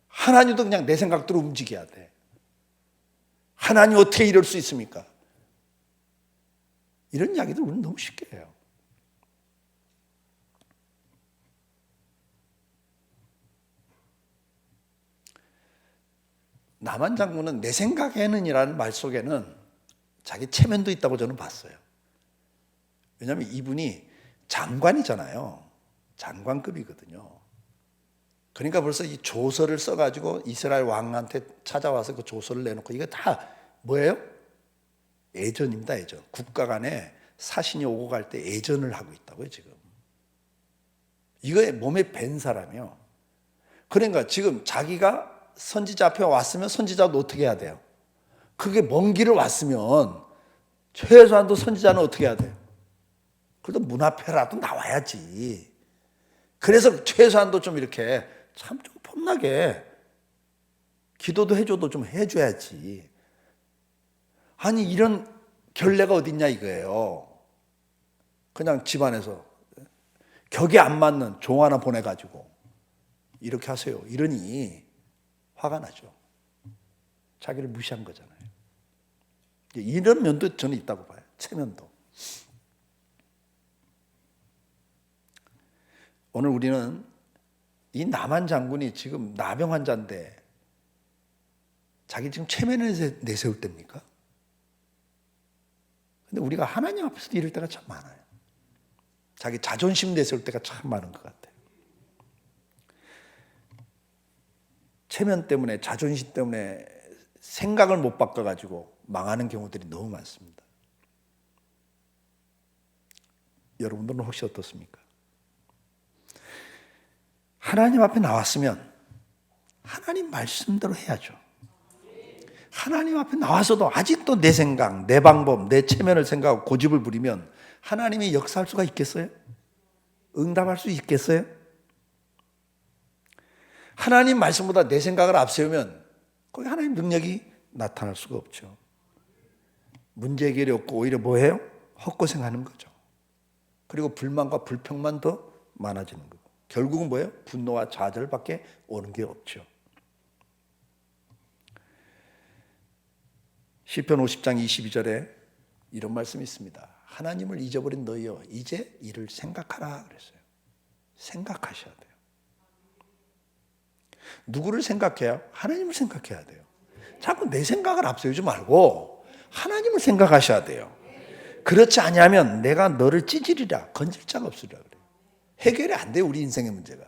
하나님도 그냥 내 생각대로 움직여야 돼. 하나님 어떻게 이럴 수 있습니까? 이런 이야기들 우리는 너무 쉽게 해요. 남한 장군은 내 생각에는 이라는 말 속에는 자기 체면도 있다고 저는 봤어요. 왜냐하면 이분이 장관이잖아요. 장관급이거든요. 그러니까 벌써 이 조서를 써가지고 이스라엘 왕한테 찾아와서 그 조서를 내놓고, 이거 다 뭐예요? 애전입니다. 애전. 국가 간에 사신이 오고 갈 때 애전을 하고 있다고요 지금. 이거에 몸에 밴 사람이요. 그러니까 지금 자기가 선지자 앞에 왔으면 선지자도 어떻게 해야 돼요? 그게 먼 길을 왔으면 최소한도 선지자는 어떻게 해야 돼요? 그래도 문 앞에라도 나와야지. 그래서 최소한도 좀 이렇게 참 좀 폼나게 기도도 해줘도 좀 해줘야지. 아니 이런 결례가 어딨냐 이거예요. 그냥 집안에서 격에 안 맞는 종 하나 보내가지고 이렇게 하세요 이러니 화가 나죠. 자기를 무시한 거잖아요. 이런 면도 저는 있다고 봐요. 체면도. 오늘 우리는 이 남한 장군이 지금 나병 환자인데 자기 지금 체면을 내세울 때입니까? 근데 우리가 하나님 앞에서도 이럴 때가 참 많아요. 자기 자존심 내세울 때가 참 많은 것 같아요. 체면 때문에, 자존심 때문에 생각을 못 바꿔가지고 망하는 경우들이 너무 많습니다. 여러분들은 혹시 어떻습니까? 하나님 앞에 나왔으면 하나님 말씀대로 해야죠. 하나님 앞에 나와서도 아직도 내 생각, 내 방법, 내 체면을 생각하고 고집을 부리면 하나님이 역사할 수가 있겠어요? 응답할 수 있겠어요? 하나님 말씀보다 내 생각을 앞세우면 거기 하나님 능력이 나타날 수가 없죠. 문제 해결이 없고 오히려 뭐해요? 헛고생하는 거죠. 그리고 불만과 불평만 더 많아지는 거고, 결국은 뭐예요? 분노와 좌절밖에 오는 게 없죠. 시편 50장 22절에 이런 말씀이 있습니다. 하나님을 잊어버린 너희여 이제 이를 생각하라 그랬어요. 생각하셔야 돼요. 누구를 생각해요? 하나님을 생각해야 돼요. 자꾸 내 생각을 앞세우지 말고 하나님을 생각하셔야 돼요. 그렇지 않으면 내가 너를 찌질이라 건질 자가 없으리라 그래요. 해결이 안 돼요. 우리 인생의 문제가.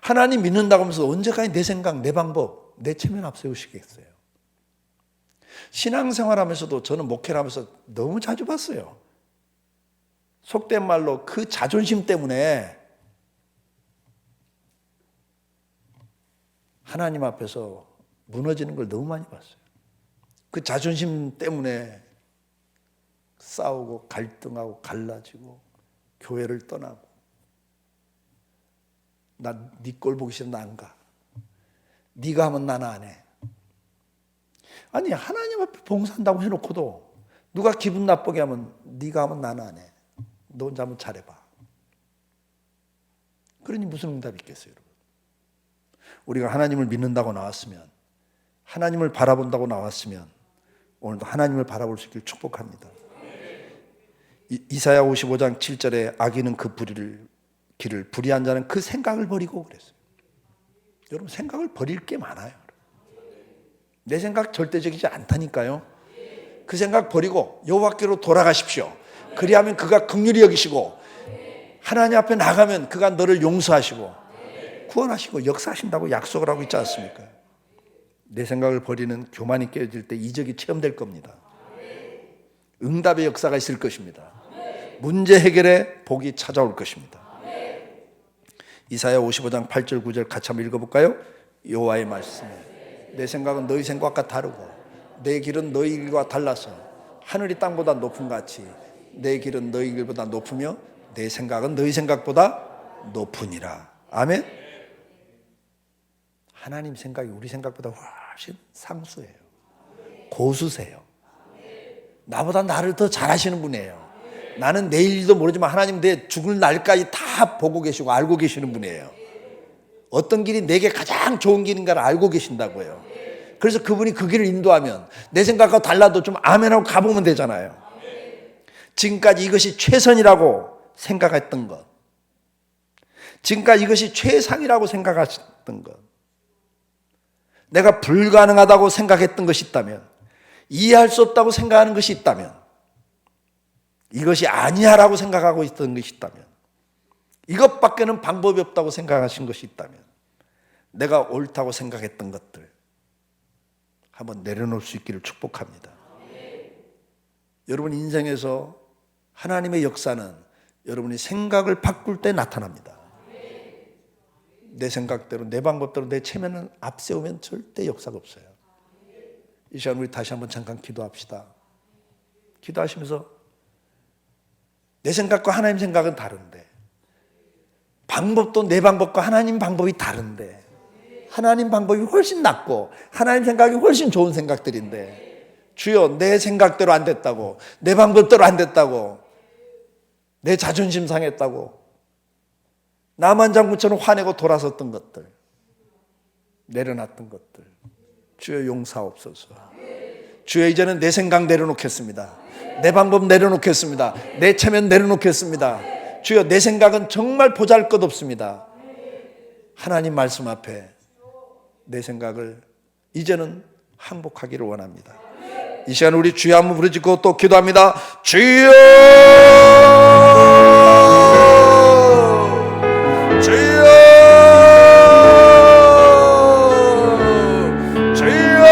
하나님 믿는다고 하면서 언제까지 내 생각, 내 방법, 내 체면 앞세우시겠어요? 신앙생활 하면서도 저는 목회를 하면서 너무 자주 봤어요. 속된 말로 그 자존심 때문에 하나님 앞에서 무너지는 걸 너무 많이 봤어요. 그 자존심 때문에 싸우고 갈등하고 갈라지고 교회를 떠나고, 나 네 꼴 보기 싫어 나 안 가. 네가 하면 나는 안 해. 아니 하나님 앞에 봉사한다고 해놓고도 누가 기분 나쁘게 하면 네가 하면 나는 안 해. 너 혼자 한번 잘해봐. 그러니 무슨 응답이 있겠어요, 여러분? 우리가 하나님을 믿는다고 나왔으면, 하나님을 바라본다고 나왔으면 오늘도 하나님을 바라볼 수 있길 축복합니다. 이사야 55장 7절에 악인은 그 길을 불의한 자는 그 생각을 버리고 그랬어요. 여러분 생각을 버릴 게 많아요. 내 생각 절대적이지 않다니까요. 그 생각 버리고 여호와께로 돌아가십시오. 그리하면 그가 긍휼히 여기시고 하나님 앞에 나가면 그가 너를 용서하시고 구원하시고 역사하신다고 약속을 하고 있지 않습니까? 내 생각을 버리는 교만이 깨어질 때 이적이 체험될 겁니다. 응답의 역사가 있을 것입니다. 문제 해결의 복이 찾아올 것입니다. 이사야 55장 8절 9절 같이 한번 읽어볼까요? 여호와의 말씀, 내 생각은 너희 생각과 다르고 내 길은 너희 길과 달라서 하늘이 땅보다 높은 같이 내 길은 너희 길보다 높으며 내 생각은 너희 생각보다 높으니라. 아멘. 하나님 생각이 우리 생각보다 훨씬 상수예요. 고수세요. 나보다 나를 더 잘하시는 분이에요. 나는 내일도 모르지만 하나님 내 죽을 날까지 다 보고 계시고 알고 계시는 분이에요. 어떤 길이 내게 가장 좋은 길인가를 알고 계신다고요. 그래서 그분이 그 길을 인도하면 내 생각과 달라도 좀 아멘하고 가보면 되잖아요. 지금까지 이것이 최선이라고 생각했던 것, 지금까지 이것이 최상이라고 생각했던 것, 내가 불가능하다고 생각했던 것이 있다면, 이해할 수 없다고 생각하는 것이 있다면, 이것이 아니야라고 생각하고 있던 것이 있다면, 이것밖에는 방법이 없다고 생각하신 것이 있다면, 내가 옳다고 생각했던 것들 한번 내려놓을 수 있기를 축복합니다. 여러분 인생에서 하나님의 역사는 여러분이 생각을 바꿀 때 나타납니다. 내 생각대로 내 방법대로 내 체면을 앞세우면 절대 역사가 없어요. 이 시간 우리 다시 한번 잠깐 기도합시다. 기도하시면서 내 생각과 하나님 생각은 다른데, 방법도 내 방법과 하나님 방법이 다른데, 하나님 방법이 훨씬 낫고 하나님 생각이 훨씬 좋은 생각들인데, 주여 내 생각대로 안 됐다고, 내 방법대로 안 됐다고, 내 자존심 상했다고 나만 장군처럼 화내고 돌아섰던 것들, 내려놨던 것들, 주여 용서하옵소서. 주여 이제는 내 생각 내려놓겠습니다. 내 방법 내려놓겠습니다. 내 체면 내려놓겠습니다. 주여 내 생각은 정말 보잘것없습니다. 하나님 말씀 앞에 내 생각을 이제는 항복하기를 원합니다. 이 시간 우리 주여 한번 부르짖고 또 기도합니다. 주여, 주여, 주여,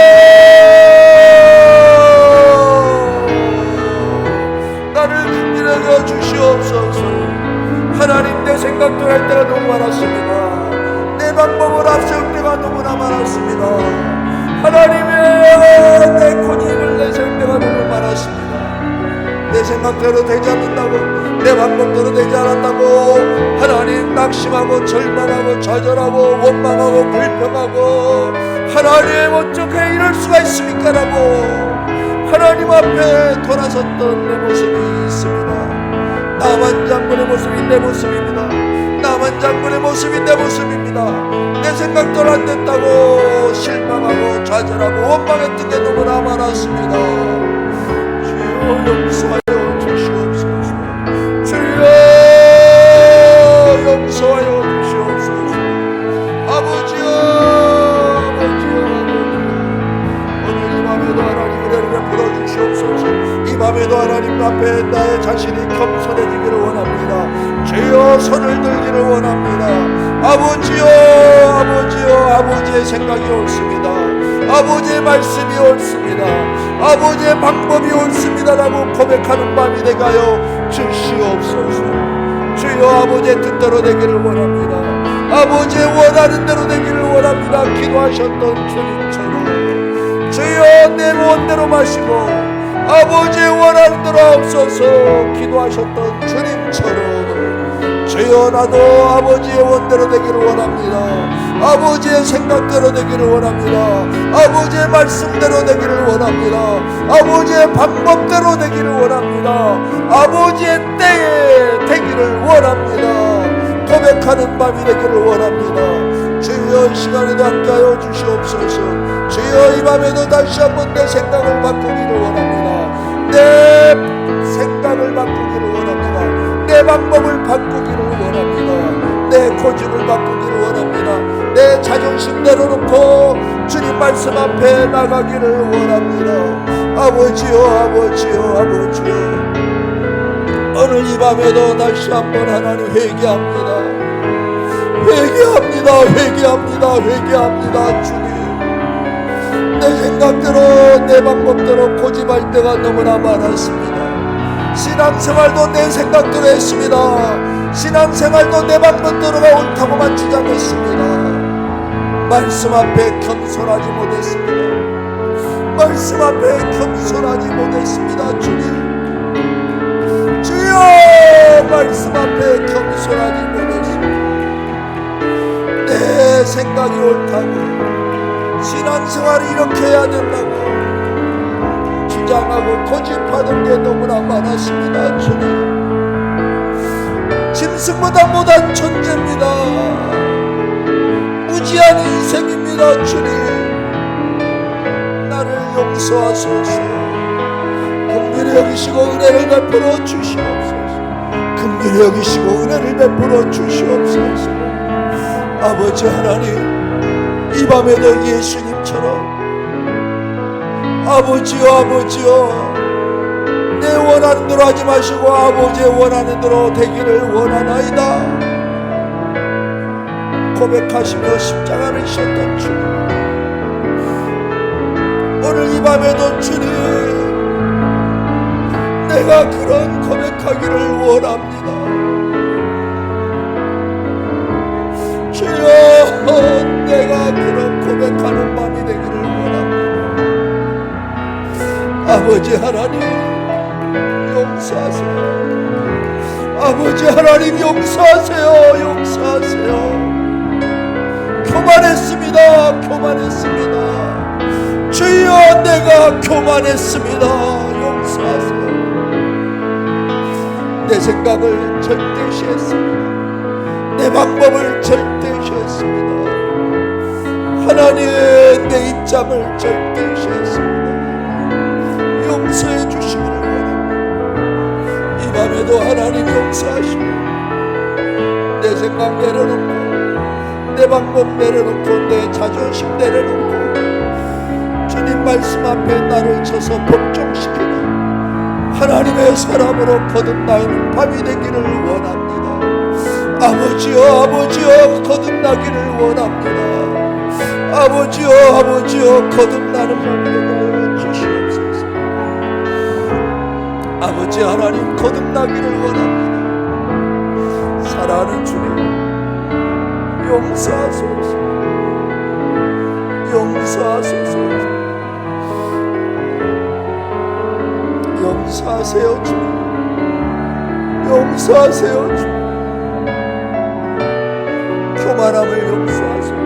나를 긍휼히 여겨 주시옵소서. 하나님 내 생각대로 할 때가 너무 많았습니다. 내 방법을 앞세울 때가 너무나 많았습니다. 하나님의 내 고집을 내세울 때가 너무 많았습니다. 내 생각대로 되지 않는다고, 내 방법대로 되지 않았다고 하나님 낙심하고 절망하고 좌절하고 원망하고 불평하고, 하나님 어떻게 이럴 수가 있습니까 라고 하나님 앞에 돌아섰던 내 모습이 있습니다. 나만 장군의 모습이 내 모습입니다. 나만 장군의 모습이 내 모습입니다. 내 생각대로 안 됐다고 실망하고 좌절하고 원망했던 게 너무나 많았습니다. 주여 용서하여 주시옵소서. 주여 용서하여 주시옵소서. 아버지여, 아버지여, 아버지여, 오늘 이 밤에도 하나님 은혜를 베풀어 주시옵소서. 이 밤에도 하나님 앞에 나의 자신이 겸손해지기를 원합니다. 주여 손을 들기를 원합니다. 아버지여, 아버지여, 아버지의 생각이 옳습니다. 아버지의 말씀이 옳습니다. 아버지의 방법이 옳습니다라고 고백하는 밤이 되가요 주시옵소서. 주여 아버지의 뜻대로 되기를 원합니다. 아버지의 원하는 대로 되기를 원합니다. 기도하셨던 주님처럼 주여 내 원대로 마시고 아버지의 원하는 대로 하옵소서. 기도하셨던 주님처럼 주여 나도 아버지의 원대로 되기를 원합니다. 아버지의 생각대로 되기를 원합니다. 아버지의 말씀대로 되기를 원합니다. 아버지의 방법대로 되기를 원합니다. 아버지의 때에 되기를 원합니다. 고백하는 밤이 되기를 원합니다. 주여 이 시간에도 함께하여 주시옵소서. 주여 이 밤에도 다시 한번 내 생각을 바꾸기를 원합니다. 내 생각을 바꾸기를 원합니다. 내 방법을 바꾸기를 원합니다. 내 고집을 바꾸기를 원합니다. 내 자존심 내려놓고 주님 말씀 앞에 나가기를 원합니다. 아버지요, 아버지요, 아버지요. 오늘 이 밤에도 다시 한번 하나님 회개합니다. 회개합니다. 회개합니다. 회개합니다. 주님, 내 생각대로 내 방법대로 고집할 때가 너무나 많았습니다. 신앙생활도 내 생각대로 했습니다. 신앙생활도 내 방법대로가 옳다고만 주장했습니다. 말씀 앞에 겸손하지 못했습니다. 말씀 앞에 겸손하지 못했습니다. 주님, 주여, 말씀 앞에 겸손하지 못했습니다. 내 생각이 옳다고, 신앙생활을 이렇게 해야 된다고 주장하고 고집하는 게 너무나 많았습니다. 주님, 짐승보다 못한 존재입니다. 무지한 인생입니다. 주님, 나를 용서하소서. 긍휼히 여기시고 은혜를 베풀어 주시옵소서. 긍휼히 여기시고 은혜를 베풀어 주시옵소서. 아버지 하나님, 이 밤에도 예수님처럼 아버지요, 아버지요, 내 원하는 대로 하지 마시고 아버지의 원하는 대로 되기를 원하나이다 고백하시며 십자가를 지셨던 주님, 오늘 이 밤에도 주님, 내가 그런 고백하기를 원합니다. 주여, 내가 그런 고백하는 밤이 되기를 원합니다. 아버지 하나님, 용서하세요. 아버지 하나님, 용서하세요. 용서하세요. 교만했습니다. 교만했습니다. 주여, 내가 교만했습니다. 용서하세요. 내 생각을 절대시했습니다. 내 방법을 절대시했습니다. 하나님, 내 입장을 절대시했습니다. 용서해 주시기를 원합니다. 이 밤에도 하나님 용서하시고, 내 생각 내려놓고, 내 방법 내려놓고, 내 자존심 내려놓고 주님 말씀 앞에 나를 쳐서 복종시키는 하나님의 사람으로 거듭나는 밤이 되기를 원합니다. 아버지여, 아버지여, 거듭나기를 원합니다. 아버지여, 아버지여, 거듭나는 밤이 되기를 주시옵소서. 아버지 하나님, 거듭나기를 원합니다. 사랑하는 주님, 용서하소서. 용서하소서. 용서하세요 주님. 용서하세요 주님. 교만함을 용서하소서.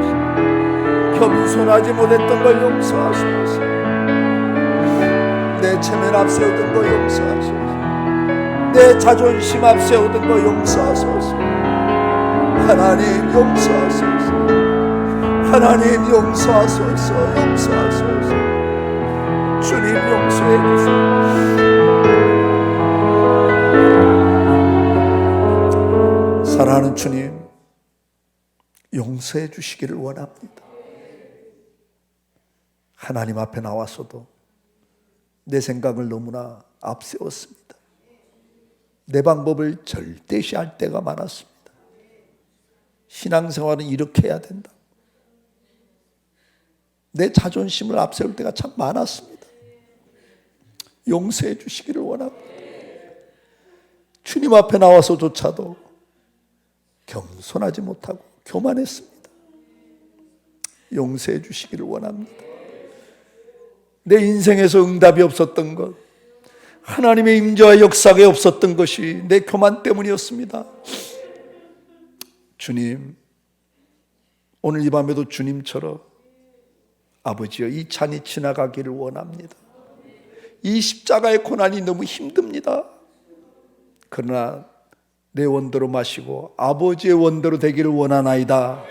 겸손하지 못했던 걸 용서하소서. 내 체면 앞세우던 거 용서하소서. 내 자존심 앞세우던 거 용서하소서. 하나님, 용서하소서. 하나님, 용서하소서. 용서하소서. 주님, 용서해 주세요. 사랑하는 주님, 용서해 주시기를 원합니다. 하나님 앞에 나와서도 내 생각을 너무나 앞세웠습니다. 내 방법을 절대시할 때가 많았습니다. 신앙생활은 이렇게 해야 된다. 내 자존심을 앞세울 때가 참 많았습니다. 용서해 주시기를 원합니다. 주님 앞에 나와서조차도 겸손하지 못하고 교만했습니다. 용서해 주시기를 원합니다. 내 인생에서 응답이 없었던 것, 하나님의 임재와 역사가 없었던 것이 내 교만 때문이었습니다. 주님, 오늘 이 밤에도 주님처럼 아버지여, 이 잔이 지나가기를 원합니다. 이 십자가의 고난이 너무 힘듭니다. 그러나 내 원대로 마시고 아버지의 원대로 되기를 원하나이다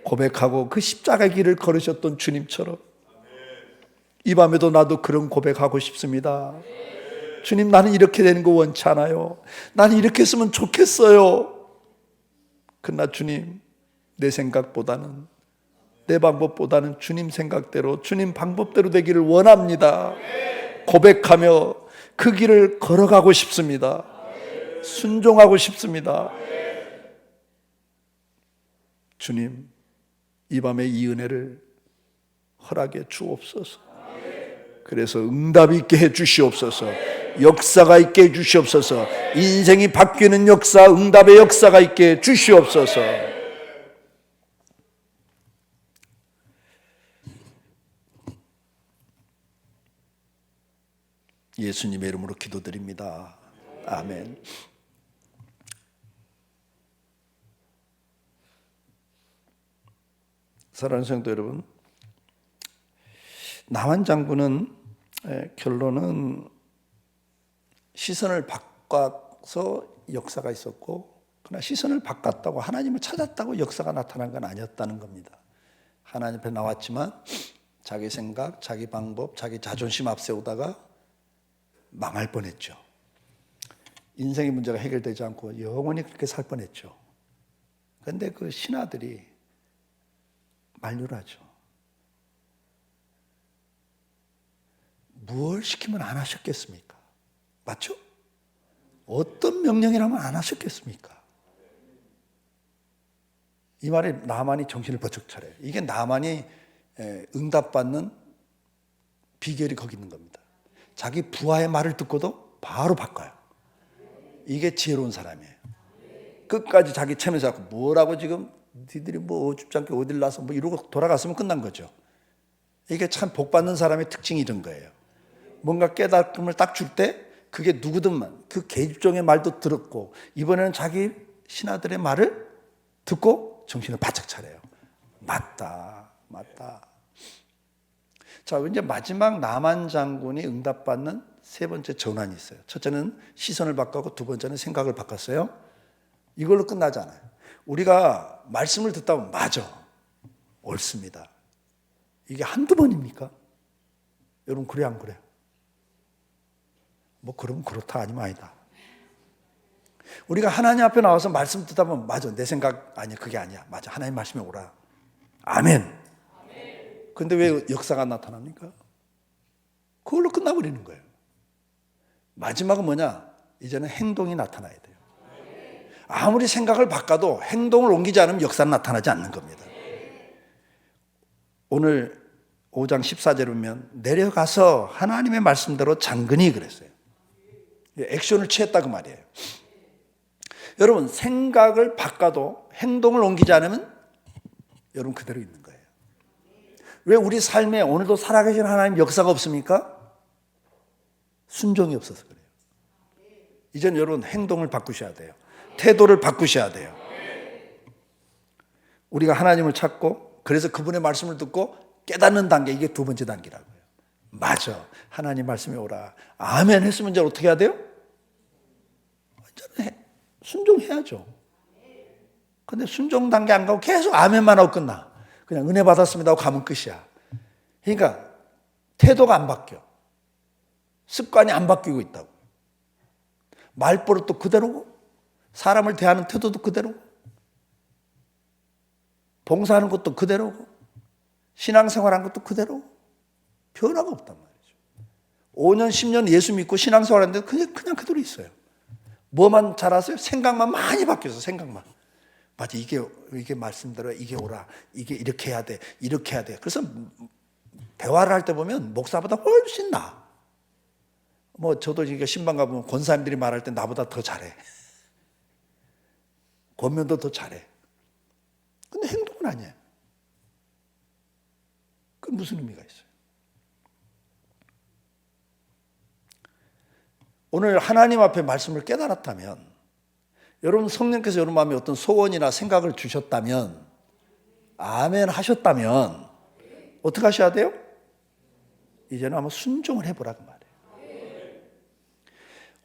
고백하고 그 십자가의 길을 걸으셨던 주님처럼 이 밤에도 나도 그런 고백하고 싶습니다. 주님, 나는 이렇게 되는 거 원치 않아요. 나는 이렇게 했으면 좋겠어요. 그러나 주님, 내 생각보다는, 내 방법보다는 주님 생각대로, 주님 방법대로 되기를 원합니다. 고백하며 그 길을 걸어가고 싶습니다. 순종하고 싶습니다. 주님, 이 밤에 이 은혜를 허락해 주옵소서. 그래서 응답이 있게 해 주시옵소서. 역사가 있게 해 주시옵소서. 인생이 바뀌는 역사, 응답의 역사가 있게 해 주시옵소서. 예수님의 이름으로 기도드립니다. 아멘. 사랑하는 성도 여러분, 나만 장군은 결론은 시선을 바꿔서 역사가 있었고, 그러나 시선을 바꿨다고 하나님을 찾았다고 역사가 나타난 건 아니었다는 겁니다. 하나님 앞에 나왔지만 자기 생각, 자기 방법, 자기 자존심 앞세우다가 망할 뻔했죠. 인생의 문제가 해결되지 않고 영원히 그렇게 살 뻔했죠. 그런데 그 신하들이 만류를 하죠. 무엇을 시키면 안 하셨겠습니까? 맞죠? 어떤 명령이라면 안 하셨겠습니까? 이 말에 나만이 정신을 번쩍 차려요. 이게 나만이 응답받는 비결이 거기 있는 겁니다. 자기 부하의 말을 듣고도 바로 바꿔요. 이게 지혜로운 사람이에요. 끝까지 자기 체면 잡고 뭐라고 지금 니들이 뭐 어줍지 않게 어딜 나서 뭐 이러고 돌아갔으면 끝난 거죠. 이게 참 복받는 사람의 특징이 이런 거예요. 뭔가 깨달음을 딱 줄 때 그게 누구든만 그 계집종의 말도 들었고 이번에는 자기 신하들의 말을 듣고 정신을 바짝 차려요. 맞다. 자, 이제 마지막 나만 장군이 응답받는 세 번째 전환이 있어요. 첫째는 시선을 바꿨고 두 번째는 생각을 바꿨어요. 이걸로 끝나지 않아요. 우리가 말씀을 듣다 보면 맞아, 옳습니다. 이게 한두 번입니까? 여러분 그래 안 그래요? 뭐 그러면 그렇다 아니면 아니다. 우리가 하나님 앞에 나와서 말씀 듣다 보면 맞아, 내 생각 아니야, 그게 아니야, 맞아, 하나님 말씀에 오라. 아멘. 근데 왜 역사가 나타납니까? 그걸로 끝나버리는 거예요. 마지막은 뭐냐? 이제는 행동이 나타나야 돼요. 아무리 생각을 바꿔도 행동을 옮기지 않으면 역사는 나타나지 않는 겁니다. 오늘 5장 14절에 보면 내려가서 하나님의 말씀대로 장근히 그랬어요. 액션을 취했다 그 말이에요. 여러분 생각을 바꿔도 행동을 옮기지 않으면 여러분 그대로 있는 거예요. 왜 우리 삶에 오늘도 살아계신 하나님 역사가 없습니까? 순종이 없어서 그래요. 이제는 여러분 행동을 바꾸셔야 돼요. 태도를 바꾸셔야 돼요. 우리가 하나님을 찾고 그래서 그분의 말씀을 듣고 깨닫는 단계, 이게 두 번째 단계라고요. 맞아, 하나님 말씀에 오라. 아멘 했으면 이제 어떻게 해야 돼요? 순종해야죠. 근데 순종 단계 안 가고 계속 아멘만 하고 끝나. 그냥 은혜 받았습니다 하고 가면 끝이야. 그러니까 태도가 안 바뀌어. 습관이 안 바뀌고 있다고. 말버릇도 그대로고 사람을 대하는 태도도 그대로고 봉사하는 것도 그대로고 신앙생활하는 것도 그대로 변화가 없단 말이죠. 5년 10년 예수 믿고 신앙생활하는데 그냥 그대로 있어요. 뭐만 잘하세요? 생각만 많이 바뀌어서 생각만. 맞아, 이게 말씀대로 이게 오라, 이게 이렇게 해야 돼, 이렇게 해야 돼. 그래서 대화를 할 때 보면 목사보다 훨씬 나아. 뭐 저도 이게 신방 가보면 권사님들이 말할 때 나보다 더 잘해. 권면도 더 잘해. 근데 행동은 아니에요. 그 무슨 의미가 있어요? 오늘 하나님 앞에 말씀을 깨달았다면, 여러분 성령께서 여러분 마음에 어떤 소원이나 생각을 주셨다면, 아멘 하셨다면 어떻게 하셔야 돼요? 이제는 한번 순종을 해보라 그 말이에요.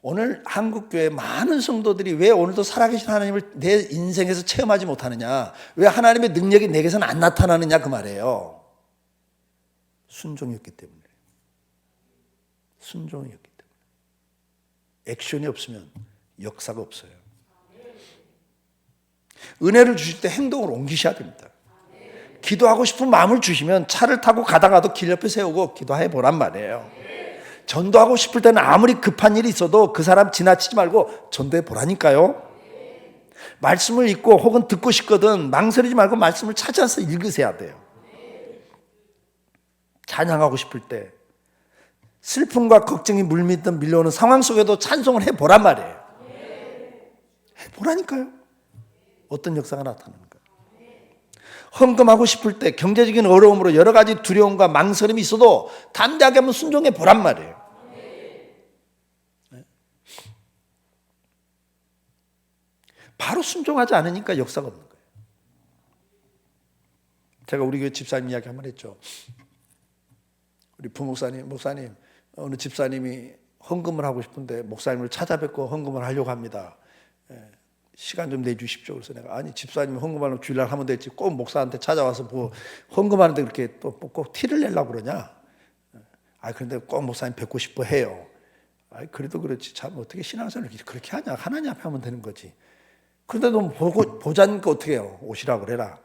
오늘 한국교회 많은 성도들이 왜 오늘도 살아계신 하나님을 내 인생에서 체험하지 못하느냐, 왜 하나님의 능력이 내게서는 안 나타나느냐 그 말이에요. 순종이었기 때문에. 순종이었기 때문에. 액션이 없으면 역사가 없어요. 은혜를 주실 때 행동을 옮기셔야 됩니다. 기도하고 싶은 마음을 주시면 차를 타고 가다가도 길 옆에 세우고 기도해 보란 말이에요. 전도하고 싶을 때는 아무리 급한 일이 있어도 그 사람 지나치지 말고 전도해 보라니까요. 말씀을 읽고 혹은 듣고 싶거든 망설이지 말고 말씀을 찾아서 읽으셔야 돼요. 찬양하고 싶을 때 슬픔과 걱정이 물밀듯 밀려오는 상황 속에도 찬송을 해보란 말이에요. 해보라니까요. 어떤 역사가 나타나는가. 헌금하고 싶을 때 경제적인 어려움으로 여러 가지 두려움과 망설임이 있어도 담대하게 한번 순종해 보란 말이에요. 바로 순종하지 않으니까 역사가 없는 거예요. 제가 우리 교회 집사님 이야기 한번 했죠. 우리 부목사님, 목사님, 어느 집사님이 헌금을 하고 싶은데 목사님을 찾아뵙고 헌금을 하려고 합니다. 시간 좀 내주십시오. 그래서 내가 아니 집사님이 헌금하려면 주일날 하면 됐지 꼭 목사한테 찾아와서 뭐 헌금하는데 그렇게 또 꼭 티를 내려고 그러냐. 그런데 꼭 목사님 뵙고 싶어 해요. 그래도 그렇지 참 어떻게 신앙생활을 그렇게 하냐. 하나님 앞에 하면 되는 거지. 그런데 너 보자니까 어떻게 해요. 오시라고 그래라.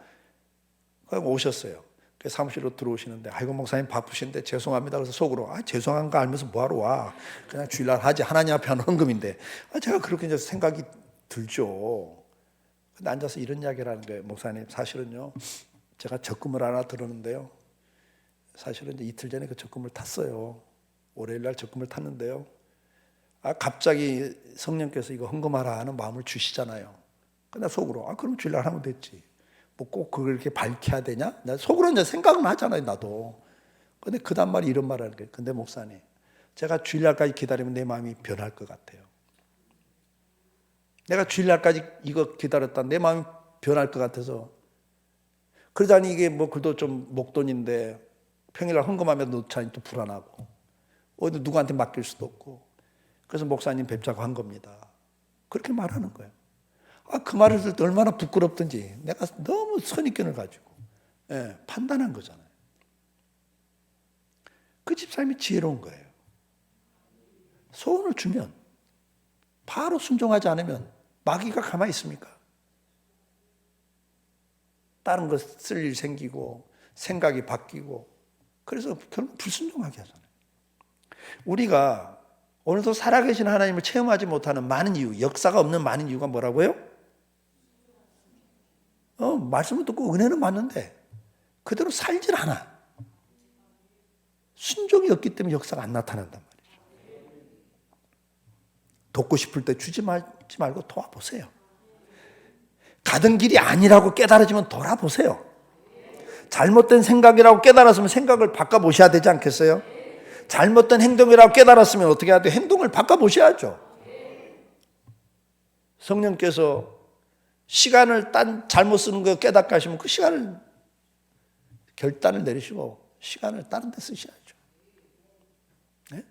그럼 오셨어요. 사무실로 들어오시는데 아이고 목사님 바쁘신데 죄송합니다. 그래서 속으로 죄송한 거 알면서 뭐하러 와. 그냥 주일날 하지. 하나님 앞에 하는 헌금인데. 제가 그렇게 이제 생각이 들죠. 근데 앉아서 이런 이야기를 하는 거예요. 목사님 사실은요 제가 적금을 하나 들었는데요. 사실은 이제 이틀 전에 그 적금을 탔어요. 월요일날 적금을 탔는데요. 갑자기 성령께서 이거 헌금하라 하는 마음을 주시잖아요. 근데 속으로 그럼 주일날 하면 됐지. 뭐 꼭 그걸 이렇게 밝혀야 되냐? 나 속으로 이제 생각은 하잖아요, 나도. 근데 그 다음 말이 이런 말을 하는 거예요. 근데 목사님, 제가 주일날까지 기다리면 내 마음이 변할 것 같아요. 내가 주일날까지 이거 기다렸다 내 마음이 변할 것 같아서. 그러자니 이게 뭐 그래도 좀 목돈인데 평일날 헌금하면 놓자니 또 불안하고 어디 누구한테 맡길 수도 없고. 그래서 목사님 뵙자고 한 겁니다. 그렇게 말하는 거예요. 그 말을 들을 때 얼마나 부끄럽든지 내가 너무 선입견을 가지고 판단한 거잖아요. 그 집사님이 지혜로운 거예요. 소원을 주면 바로 순종하지 않으면 마귀가 가만히 있습니까? 다른 거 쓸 일 생기고 생각이 바뀌고 그래서 결국 불순종하게 하잖아요. 우리가 오늘도 살아계신 하나님을 체험하지 못하는 많은 이유, 역사가 없는 많은 이유가 뭐라고요? 말씀을 듣고 은혜는 받는데 그대로 살질 않아. 순종이 없기 때문에 역사가 안 나타난단 말이죠. 돕고 싶을 때 주지 말고 도와보세요. 가던 길이 아니라고 깨달아지면 돌아보세요. 잘못된 생각이라고 깨달았으면 생각을 바꿔보셔야 되지 않겠어요? 잘못된 행동이라고 깨달았으면 어떻게 해야 돼요? 행동을 바꿔보셔야죠. 성령께서 시간을 잘못 쓰는 거 깨닫게 하시면 그 시간을 결단을 내리시고 시간을 다른 데 쓰셔야죠. 네?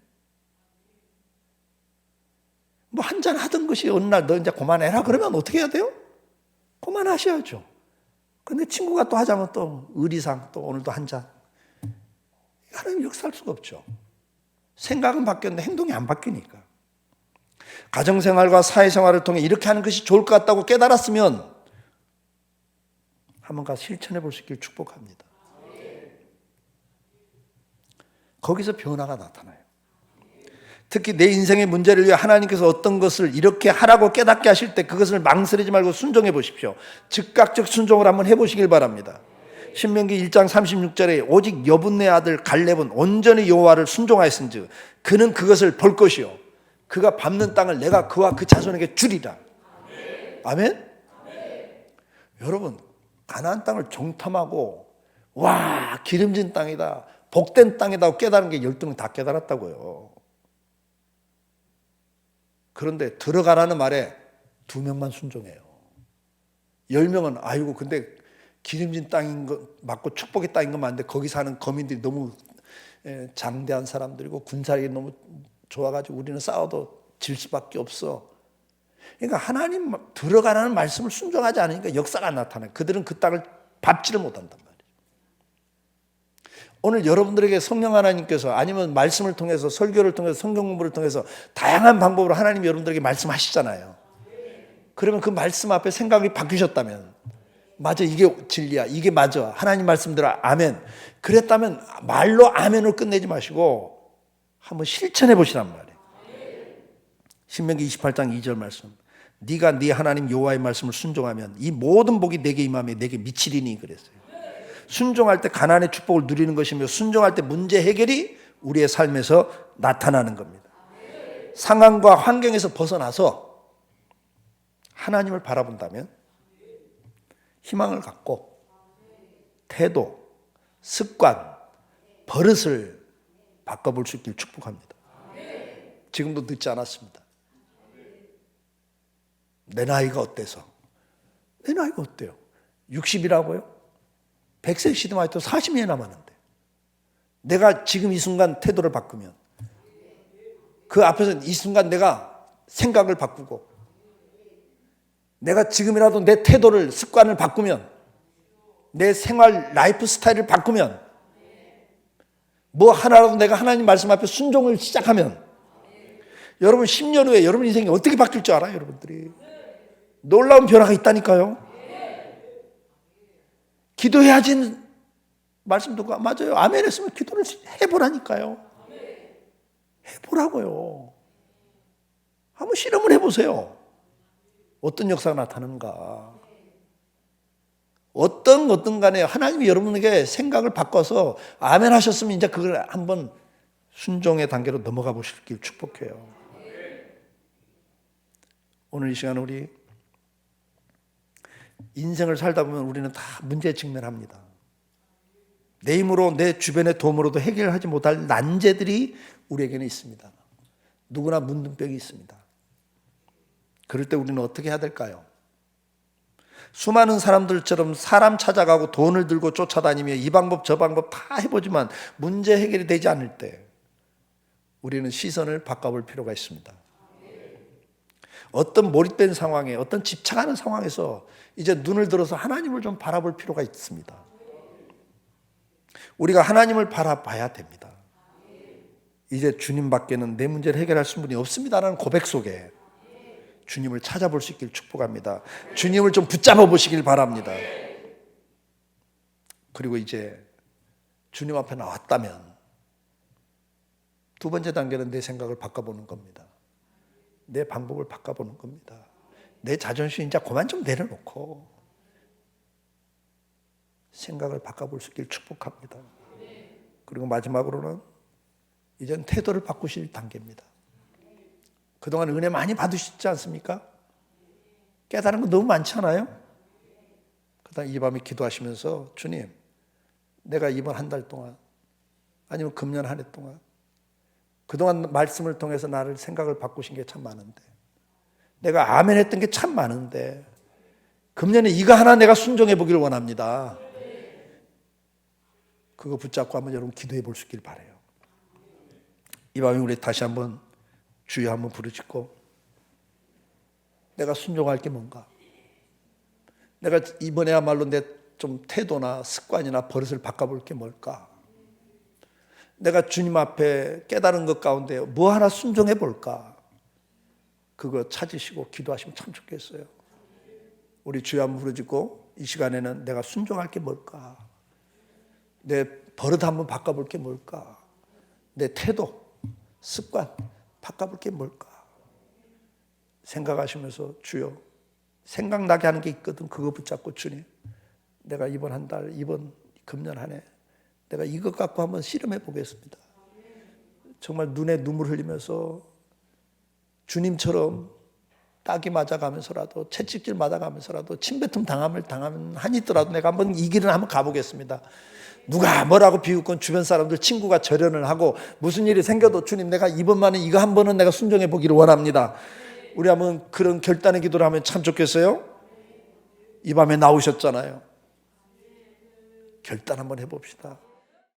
뭐 한잔 하던 것이 어느 날 너 이제 그만해라 그러면 어떻게 해야 돼요? 그만하셔야죠. 근데 친구가 또 하자면 또 의리상 또 오늘도 한 잔. 하나님 역사할 수가 없죠. 생각은 바뀌었는데 행동이 안 바뀌니까. 가정생활과 사회생활을 통해 이렇게 하는 것이 좋을 것 같다고 깨달았으면 한번 가서 실천해 볼 수 있기를 축복합니다. 거기서 변화가 나타나요. 특히 내 인생의 문제를 위해 하나님께서 어떤 것을 이렇게 하라고 깨닫게 하실 때 그것을 망설이지 말고 순종해 보십시오. 즉각적 순종을 한번 해보시길 바랍니다. 신명기 1장 36절에 오직 여분네 아들 갈렙은 온전히 여호와를 순종하였은즉 그는 그것을 볼 것이요 그가 밟는 땅을 내가 그와 그 자손에게 주리라. 아멘? 여러분 가나안 땅을 정탐하고 와 기름진 땅이다 복된 땅이다 깨달은 게 12명 다 깨달았다고요. 그런데 들어가라는 말에 2명만 순종해요. 10명은 아이고 근데 기름진 땅인 거 맞고 축복의 땅인 건 맞는데 거기 사는 거민들이 너무 장대한 사람들이고 군사력이 너무 좋아가지고 우리는 싸워도 질 수밖에 없어. 그러니까 하나님 들어가라는 말씀을 순종하지 않으니까 역사가 안 나타나요. 그들은 그 땅을 밟지를 못한단 말이에요. 오늘 여러분들에게 성령 하나님께서 아니면 말씀을 통해서 설교를 통해서 성경 공부를 통해서 다양한 방법으로 하나님이 여러분들에게 말씀하시잖아요. 그러면 그 말씀 앞에 생각이 바뀌셨다면 맞아 이게 진리야 이게 맞아 하나님 말씀대로 아멘 그랬다면 말로 아멘으로 끝내지 마시고 한번 실천해 보시란 말이에요. 신명기 28장 2절 말씀. 네가 네 하나님 여호와의 말씀을 순종하면 이 모든 복이 내게 임하며 내게 미치리니 그랬어요. 순종할 때 가나안의 축복을 누리는 것이며 순종할 때 문제 해결이 우리의 삶에서 나타나는 겁니다. 상황과 환경에서 벗어나서 하나님을 바라본다면 희망을 갖고 태도, 습관, 버릇을 바꿔볼 수 있길 축복합니다. 지금도 늦지 않았습니다. 내 나이가 어때서? 내 나이가 어때요? 60이라고요? 100세 시대만 해도 40년이 남았는데 내가 지금 이 순간 태도를 바꾸면 그 앞에서 이 순간 내가 생각을 바꾸고 내가 지금이라도 내 태도를 습관을 바꾸면 내 생활 라이프 스타일을 바꾸면 뭐 하나라도 내가 하나님 말씀 앞에 순종을 시작하면 여러분 10년 후에 여러분 인생이 어떻게 바뀔 줄 알아요? 여러분들이 놀라운 변화가 있다니까요. 기도해야지 말씀 듣고 맞아요. 아멘 했으면 기도를 해보라니까요. 해보라고요. 한번 실험을 해보세요. 어떤 역사가 나타나는가. 어떤 간에 하나님이 여러분에게 생각을 바꿔서 아멘 하셨으면 이제 그걸 한번 순종의 단계로 넘어가 보시길 축복해요. 오늘 이 시간 우리 인생을 살다 보면 우리는 다 문제에 직면합니다. 내 힘으로 내 주변의 도움으로도 해결하지 못할 난제들이 우리에게는 있습니다. 누구나 문둥병이 있습니다. 그럴 때 우리는 어떻게 해야 될까요? 수많은 사람들처럼 사람 찾아가고 돈을 들고 쫓아다니며 이 방법 저 방법 다 해보지만 문제 해결이 되지 않을 때 우리는 시선을 바꿔볼 필요가 있습니다. 어떤 몰입된 상황에 어떤 집착하는 상황에서 이제 눈을 들어서 하나님을 좀 바라볼 필요가 있습니다. 우리가 하나님을 바라봐야 됩니다. 이제 주님밖에는 내 문제를 해결할 수 있는 분이 없습니다라는 고백 속에 주님을 찾아볼 수 있길 축복합니다. 주님을 좀 붙잡아 보시길 바랍니다. 그리고 이제 주님 앞에 나왔다면 두 번째 단계는 내 생각을 바꿔보는 겁니다. 내 방법을 바꿔보는 겁니다. 내 자존심 이제 그만 좀 내려놓고 생각을 바꿔볼 수 있길 축복합니다. 그리고 마지막으로는 이젠 태도를 바꾸실 단계입니다. 그동안 은혜 많이 받으셨지 않습니까? 깨달은 거 너무 많잖아요. 그다음 이 밤에 기도하시면서 주님, 내가 이번 한 달 동안 아니면 금년 한 해 동안 그동안 말씀을 통해서 나를 생각을 바꾸신 게 참 많은데 내가 아멘 했던 게 참 많은데 금년에 이거 하나 내가 순종해 보기를 원합니다. 그거 붙잡고 한번 여러분 기도해 볼 수 있길 바라요. 이 밤에 우리 다시 한번 주여 한번 부르짖고 내가 순종할 게 뭔가, 내가 이번에야말로 내 좀 태도나 습관이나 버릇을 바꿔볼 게 뭘까, 내가 주님 앞에 깨달은 것 가운데 뭐 하나 순종해 볼까, 그거 찾으시고 기도하시면 참 좋겠어요. 우리 주여 한번 부르짖고 이 시간에는 내가 순종할 게 뭘까, 내 버릇 한번 바꿔볼 게 뭘까, 내 태도, 습관 바꿔볼 게 뭘까 생각하시면서 주여 생각나게 하는 게 있거든. 그거 붙잡고 주님, 내가 이번 한 달, 이번 금년 한 해 내가 이것 갖고 한번 실험해 보겠습니다. 정말 눈에 눈물 흘리면서 주님처럼 딱이 맞아가면서라도 채찍질 맞아가면서라도 침뱉음 당하면 한이더라도 내가 한번 이 길은 한번 가보겠습니다. 누가 뭐라고 비웃건 주변 사람들 친구가 절연을 하고 무슨 일이 생겨도 주님 내가 이번만에 이거 한 번은 내가 순종해 보기를 원합니다. 우리 한번 그런 결단의 기도를 하면 참 좋겠어요. 이 밤에 나오셨잖아요. 결단 한번 해봅시다.